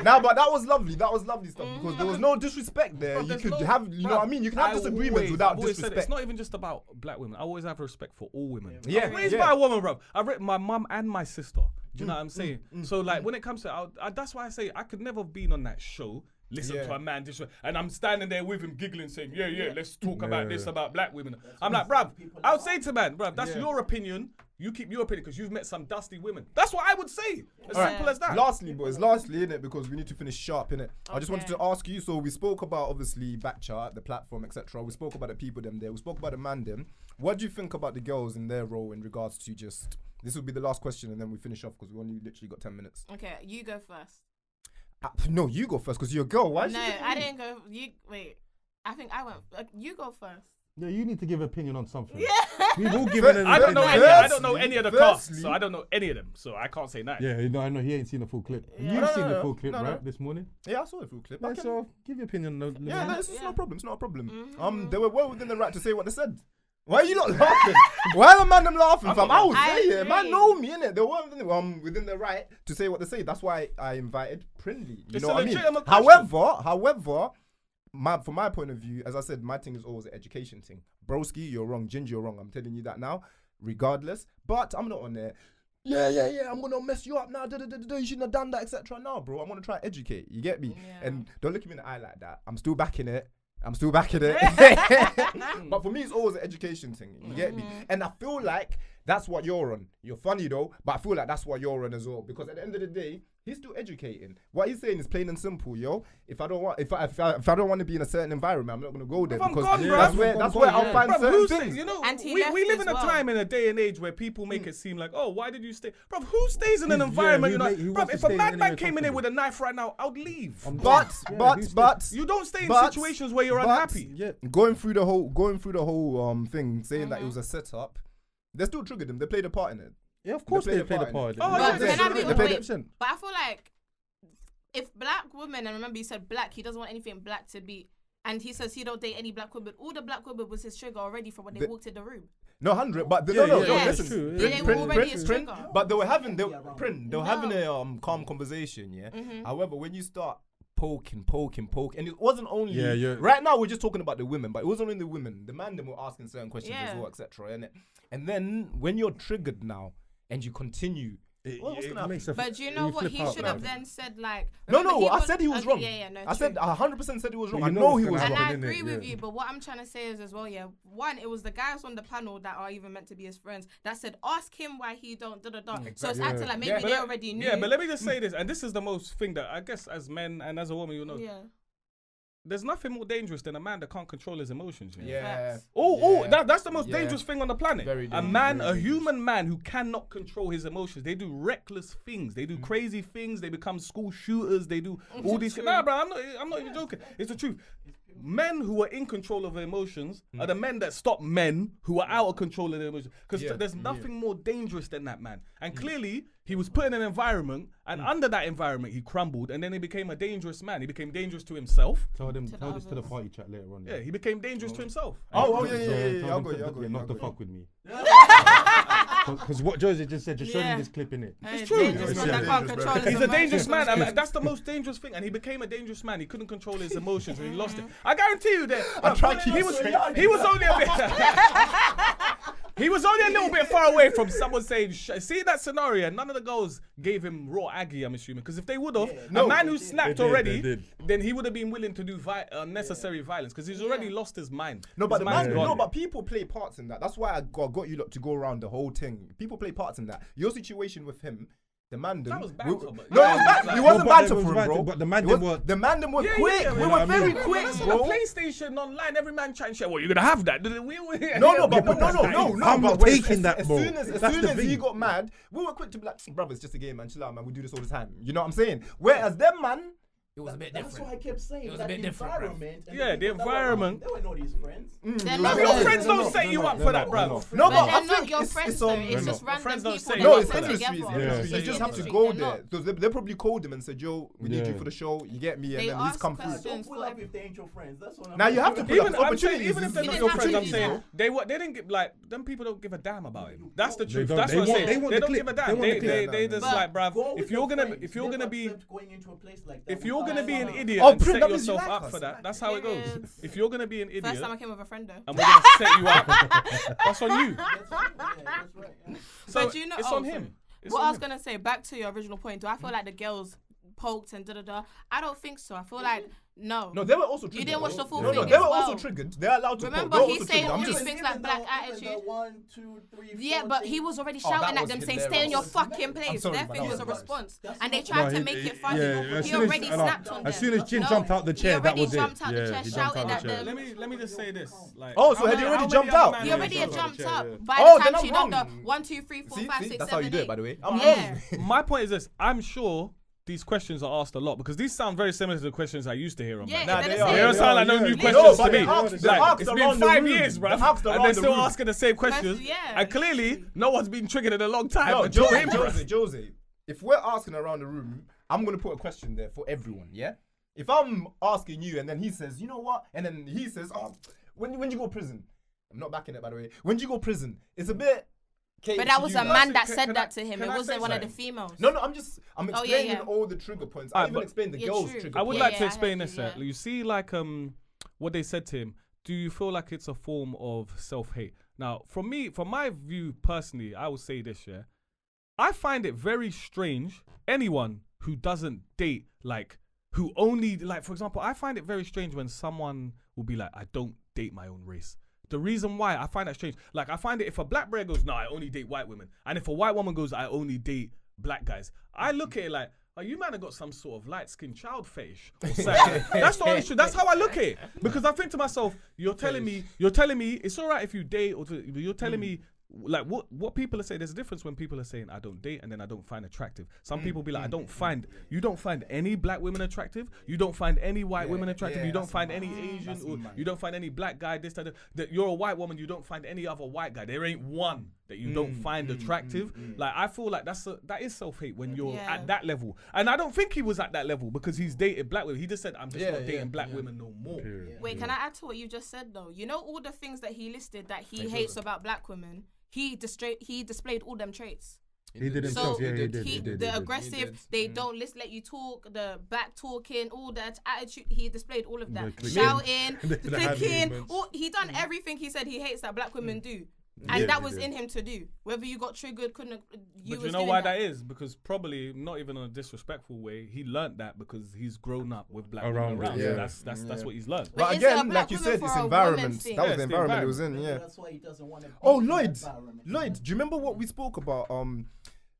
Nah, but that was lovely. That was lovely stuff because there was no disrespect there. You could have, you know what I mean? You can have disagreements without disrespect. It's not even just about black women. I always have respect for all women. Yeah, I'm raised by a woman, bro. I've written my mum and my sister. Do you know what I'm saying? So like when it comes to, that's why I say I could never have been on that show. Listen to a man this way, and I'm standing there with him giggling, saying, "Yeah, let's talk about this about black women." I'm like, bruv, I would say to man, bruv, that's your opinion. You keep your opinion because you've met some dusty women. That's what I would say. As simple as that. Lastly, boys, innit, because we need to finish sharp, innit. I just wanted to ask you. So we spoke about obviously Backchat, the platform, etc. We spoke about the people them there. We spoke about the man them. What do you think about the girls in their role in regards to just? This will be the last question, and then we finish off because we only literally got 10 minutes. Okay, you go first. No, you go first because you're a girl. Why? No, I didn't go. You wait. I think I went. You go first. Yeah, you need to give an opinion on something. Yeah. We've all given an I don't know opinion. any. I don't know any of the cast, so I don't know any of them. So I can't say that. Yeah, I know he ain't seen the full clip. Yeah. You've seen the full clip, No. right? This morning. Yeah, I saw the full clip. Yeah, so give your opinion. It's no problem. It's not a problem. They were well within the right to say what they said. Why are you not laughing? Why are man them laughing, fam? I was there. Man know me, innit? They were within the right to say what they say. That's why I invited Prynlee. You know what I mean? However, from my point of view, as I said, my thing is always an education thing. Broski, you're wrong. Ginger, you're wrong. I'm telling you that now, regardless. But I'm not on there. Yeah, I'm gonna mess you up now. You shouldn't have done that, etc. No, bro, I'm gonna try to educate. You get me? Yeah. And don't look at me in the eye like that. I'm still backing it. But for me, it's always an education thing. You get me? And I feel like that's what you're on. You're funny though, but I feel like that's what you're on as well. Because at the end of the day, he's still educating. What he's saying is plain and simple, yo. If I don't want to be in a certain environment, I'm not gonna go there because that's where I'll find certain things. You know, And he we left live as in a well. time in a day and age where people make it seem like, oh, why did you stay? Bro, who stays in an environment? who Bruv, wants to if a stay madman anywhere came in here comfortable? with a knife right now, I'd leave. But You don't stay in but- situations where you're unhappy. Yeah. going through the whole thing, saying that it was a setup, they still triggered him. They played a part in it. Yeah, of course they played a in it. part. Oh, But yeah, can I be they played honest? it. But I feel like if black women, and remember you said black, he doesn't want anything black to be, and he says he don't date any black women. All the black women was his trigger already from when they walked in the room. No, 100. But Yeah, no, yeah, that's listen. true. They were already his trigger. But they were having having a calm conversation. Yeah. Mm-hmm. However, when you start poking, and it wasn't only. Yeah. Right now we're just talking about the women, but it wasn't only the women. The man them were asking certain questions as Yeah. well, etc. And then when you're triggered now and you continue. What's gonna happen? But do you know what he should have then said? Like, No, remember I said he was wrong. Yeah, no, I said true. 100% said he was wrong. Well, I you know know he what's was gonna wrong. And I innit? agree with Yeah. you, but what I'm trying to say is as well, yeah. One, it was the guys on the panel that are even meant to be his friends that said, ask him why he don't da. So it's acting like maybe they already knew. Yeah, but let me just say this, and this is the most thing that I guess as men and as a woman, you know, Yeah. there's nothing more dangerous than a man that can't control his emotions. You know? Yeah. Facts. That's the most Yeah. dangerous thing on the planet. Very A dangerous, man, very a human man who cannot control his emotions. They do reckless things. They do crazy things. They become school shooters. They do all these things. Nah, bro, I'm not even joking. It's the truth. Men who are in control of their emotions are the men that stop men who are out of control of their emotions. Because there's nothing more dangerous than that man. And clearly, he was put in an environment, and under that environment, he crumbled, and then he became a dangerous man. He became dangerous to himself. Tell this others. to the party chat later on. Yeah, he became dangerous to himself. Oh, So yeah. tell I'll them go. not to fuck with me. Because what Jose just said, just showed Yeah. him this clip in it. It's true. Dangerous man that can't control his He's a emotions. dangerous man. I mean, that's the most dangerous thing. And he became a dangerous man. He couldn't control his emotions and he lost it. I guarantee you that. I tried to keep he it was straight. he was only a bit. He was only a little bit far away from someone saying, see that scenario, none of the girls gave him raw Aggie, I'm assuming. Because if they would have, a man who snapped They already, did. then he would have been willing to do unnecessary violence. Because he's already lost his mind. No, but His the mind's man, gone. no, but people play parts in that. That's why I got you lot to go around the whole thing. People play parts in that. Your situation with him, the man That was banter, but- No, Yeah, it was it was banter. like- It wasn't No, but banter it was for him, banter, bro. but the man It was- them were- the man them were Yeah, quick. yeah, We you were know very what I mean? quick, That's on bro. the PlayStation online, every man chatting shit. Well, you're gonna have that. No, No, but no. I'm not but taking that, as bro. soon as That's the he thing. got mad, we were quick to be like, brother, it's just a game, man. Chill out, man. We do this all the time. You know what I'm saying? Whereas them, man, It was a bit different. That's why I kept saying was a that bit different, bruv. environment. and Yeah, the people that were environment. around, They were not his friends. They're No, not your your friends don't set you up for that, bro. No, But but they're I not think your it's friends though. It's just My random friends don't people say that No, you it's put industries. together. Yeah. Industries. You just have to They're go not. there. So they probably called him and said, "Yo, we need you Yeah. for the show. You get me?" And They then he's ask come through. questions. Don't pull up if they ain't your friends. That's what I'm Now you have to pull Even, up I'm saying, opportunities. even if they're You not didn't your have to friends, I'm do saying that. they didn't give like them people don't give a damn about him. That's the truth. don't. That's They what I'm want- saying. they want They the don't clip. give a They damn. want the They clip. just But like, bruv, Go with if you're your gonna friends. if you're Never gonna be accept going into a place like that if you're gonna be an without- idiot Oh, and set Prynlee, that means yourself you like up us. for that, that's how it goes. Periods. If you're gonna be an idiot First time I came with a friend though. and we're gonna set you up, that's on you. That's right, yeah, that's right, yeah. So But you know- it's oh, on sorry. him. It's What on I was him. gonna say, back to your original point, do I feel like the girls poked and da? I don't think so. I feel like no. No, they were also triggered. You didn't watch the full No, thing they as were well. also triggered. They're allowed to. Remember, poke. They're he's also saying triggered. all I'm these just- things like black attitude. 1, 2, 3, 4 Yeah, but he was already Oh, that shouting at was them saying, hilarious. "Stay in your That was fucking hilarious. place." sorry, Their but thing that was a was response, That's and they not- tried No, to he- make he- it funny. as He soon as- already I know, snapped on them. as soon as Jin No, jumped out the chair, he that already was it. jumped out the Yeah, chair, he jumped shouting out the at chair. them. Let me just say this. Like, Oh, so how had many- he already how many jumped other out? man He have already jumped had out the jumped chair? up. By Oh, the then time she I'm done the wrong. 1, 2, 3, 4, 5, 6, That's how you 7, do it, 8. by the way. I'm Yeah. wrong. My point is this: I'm sure these questions are asked a lot because these sound very similar to the questions I used to hear on. Yeah, Black. Nah, they're they the are. same. They don't sound like no Yeah, new yeah. questions No, to but me. they asked Like, around it's the been 5 room. years, They bruv, asked and around they're the still room. asking the same questions. yeah. And clearly, no one's been triggered in a long time. No, until him, bruv. Jose, if we're asking around the room, I'm gonna put a question there for everyone, yeah? If I'm asking you and then he says, you know what? And then he says, oh, when you go prison? I'm not backing it, by the way. When you go prison? It's a bit... But that was a man that Can- said can that I- to him. can It I wasn't say one of the something? females. No, I'm Oh, yeah, explaining yeah. all the trigger points. I Alright, even but- explained the Yeah, girls' true. trigger I would points. like Yeah, to I explain heard this. you, yeah. You see, like what they said to him. Do you feel like it's a form of self-hate? Now, from my view personally, I would say this. Yeah, I find it very strange. Anyone who doesn't date, like, who only, like, for example, I find it very strange when someone will be like, I don't date my own race. The reason why I find that strange, like, I find it if a black boy goes, no, I only date white women, and if a white woman goes, I only date black guys, I look at it like, oh, you might have got some sort of light-skinned child fetish or something. That's the only issue. That's how I look at it. Because I think to myself, you're telling me it's all right if you date, or you're telling me, like, what people are saying. There's a difference when people are saying I don't date and then I don't find attractive. Some people be like, you don't find any black women attractive, you don't find any white women attractive, you don't find any Asian, or you don't find any black guy, this, that you're a white woman, you don't find any other white guy. There ain't one that you don't find attractive. Like, I feel like that is self-hate when you're at that level. And I don't think he was at that level because he's dated black women. He just said, I'm just not dating black women no more. Wait, can I add to what you just said though? You know all the things that he listed that he hates about black women. He displayed all them traits. He did So himself. Yeah, he did. the aggressive, they don't let you talk, the back talking, all that attitude. He displayed all of that, The clicking. shouting, The hand clicking. movements. He done everything he said he hates that black women do, and Yeah, that he was did. in him to do. Whether you got triggered, couldn't. But was you know doing why that is? Because probably not even in a disrespectful way. He learned that because he's grown up with black Around women around. it, yeah. So that's what he's learned. But But is it a again, black like you woman said, for it's a environment. woman's thing? That was Yeah, the it's the environment it was in, yeah. That's why he doesn't want to. Oh, Lloyd, do you remember what we spoke about?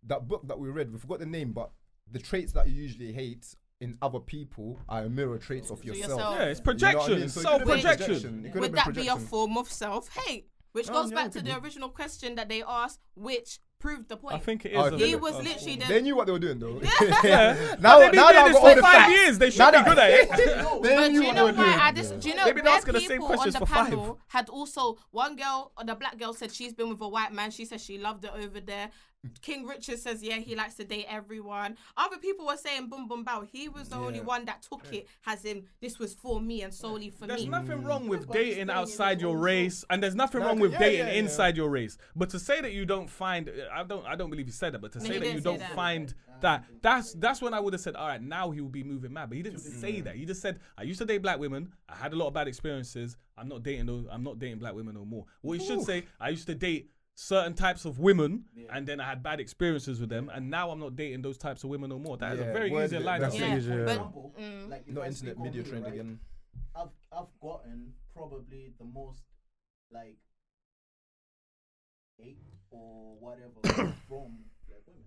That book that we read. We forgot the name, but the traits that you usually hate in other people are mirror traits of yourself. yourself. Yeah, it's You know what I projection, mean? So it could've been self-projection. It could've Would been that be a projection. form of self-hate? Which Oh, goes yeah, back it to could the be. original question that they asked, which proved the point. I think it Oh, is. if he it- was literally the. They knew what they were doing, though. Yeah. Now, They've been now doing I've this got all for the 5 facts. years. They should Now be that- good at it. But They do knew you what know they were why? doing. Do you know They've been where asking the same people on questions the for 5. panel had also one girl, or the black girl, said she's been with a white man. She said she loved it over there. King Richard says, yeah, he likes to date everyone. Other people were saying boom, boom, bow. He was the only one that took it as in this was for me and solely for There's me. nothing wrong with But he's dating staying in outside his your own race, and there's nothing No, wrong with yeah, dating yeah, yeah. inside your race. But to say that you don't find, I don't believe he said that. But to No, say he that you didn't say don't that. find that, that's when I would have said, all right, now he will be moving mad. But he didn't say that. He just said, I used to date black women. I had a lot of bad experiences. I'm not dating black women no more. What he should say, I used to date certain types of women, and then I had bad experiences with them, and now I'm not dating those types of women no more. That is a Yeah, very word easy it, line to that's say. Yeah, easy, but Example, like if Not I internet speak on media me, trend right, again. I've gotten probably the most like hate or whatever from black women.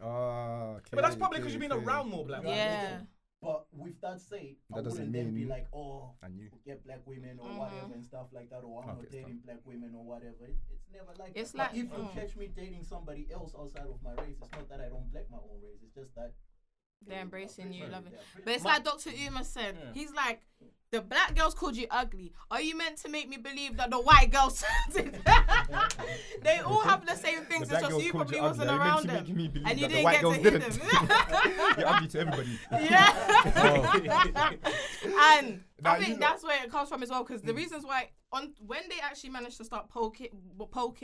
Okay. But that's probably because you've been around more black women. Yeah. But with that said, That I doesn't wouldn't then be mean- like, oh, I knew. get black women or whatever and stuff like that, or I'm not Okay, dating black women or whatever. It's never like It's that. like- But if you catch me dating somebody else outside of my race, it's not that I don't black my own race. It's just that They're embracing you, loving. Yeah. But it's like Dr. Uma said. He's like, the black girls called you ugly. Are you meant to make me believe that the white girls did that? They all have the same things. The black It's just girls you called probably you wasn't ugly. Are you around meant to them. make me believe And you that the didn't white get girls to hit didn't? them. You're ugly to everybody. Yeah. And Now, I you think know- that's where it comes from as well, because the reasons why when they actually managed to start poking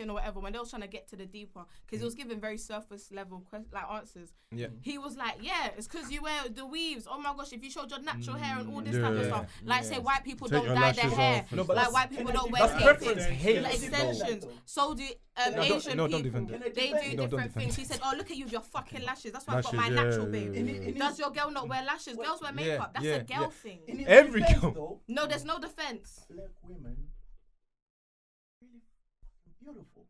or whatever, when they was trying to get to the deeper, because he was giving very surface level answers. Yeah. He was like, yeah, it's because you wear the weaves. Oh my gosh, if you showed your natural hair and all this type of stuff, like say white people Take don't your dye their lashes hair, off and No, but like that's- white people don't wear that's hair preference. things, Hate. like extensions. So do don't- Asian no, don't people. defend it. They do No, don't different defend things. it. He said, oh, look at you with your fucking lashes. That's why I've got Lashes, my yeah, natural, yeah, babe. yeah. Does your girl not wear lashes? Girls wear makeup. That's a girl thing. In his Every defense, girl. though, No, there's no defense. black women really beautiful,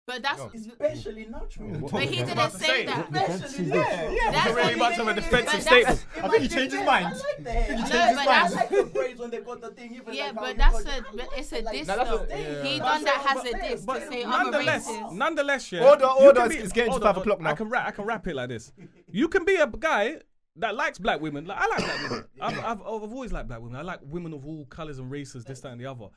But that's. especially natural. But he didn't say that. Especially natural. That's Not really what- much of a defensive but that's- statement. I think he changed his mind. I like that. No, but I that's like the braids when they got the thing. Even yeah, like how but you that's got a but it's a like- diss Now that's though. a- yeah. He But done that but- as a diss but to say other Nonetheless, races. nonetheless, yeah. Order, you order, can it's getting to hold 5 on, o'clock now. I can wrap it like this. You can be a guy that likes black women. Like I like black women. I've always liked black women. I like women of all colours and races, this, that, and the other.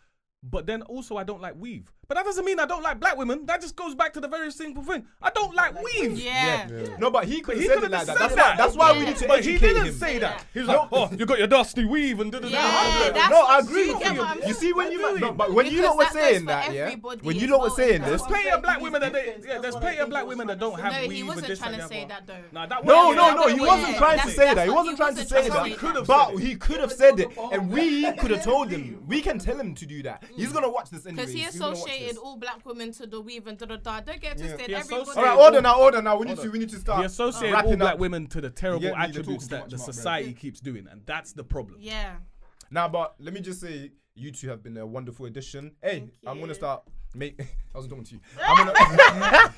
But then also I don't like weave. But that doesn't mean I don't like black women. That just goes back to the very simple thing. I don't like weave. Yeah. No, but he could have He said could've it like just that. said That's why. that. That's why we Yeah. need to But he educate didn't him. say that. Yeah. He was like, oh, you got your dusty weave and da-da-da. Yeah, that's No, I what- agree you with get you. what I'm You see, saying? when you no, but when you Because lot were that goes saying for that, yeah. everybody When you as lot were well, saying though. this, There's plenty of black women that That's there's what plenty I of black think women was that don't trying have to No, weave he and wasn't this trying and to the say other. that though. Nah, that No, wasn't- no, that no, he wasn't- wasn't trying to say that. He wasn't trying to say trying to that. say that. But he could have said it, and we could have told him. We can tell him to do that. He's gonna watch this anyway. Because he associated all black women to the weave and da-da-da. Don't get twisted. He Everybody. associated- All right, order now. We need to start. He associated wrapping all black up. women to the terrible get me? They're attributes talking that too the much, society keeps doing, and that's the problem. Yeah. Now, but let me just say, you two have been a wonderful addition. Hey, Thank I'm gonna you. start. I wasn't talking to you. I'm gonna.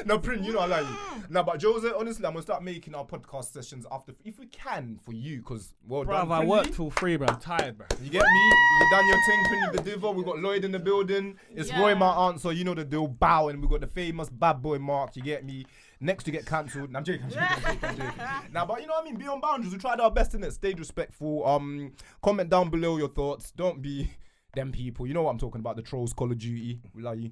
No, Prynlee, you know I like you. No, but Jose, honestly, I'm gonna start making our podcast sessions after, if we can, for you, cause well done. Bruv, I Prynlee. work till 3, bro. I'm tired, bro. You get me? You done your thing, Prynlee the Diva. We got Lloyd in the building. It's Yeah. Roy, my answer. You know the deal. Bow, and we got the famous bad boy Mark. You get me? Next to get cancelled. Nah, I'm joking. Now, but you know what I mean? Beyond boundaries. We tried our best in it. Stayed respectful. Comment down below your thoughts. Don't be them people. You know what I'm talking about. The trolls, Call of Duty. We love you.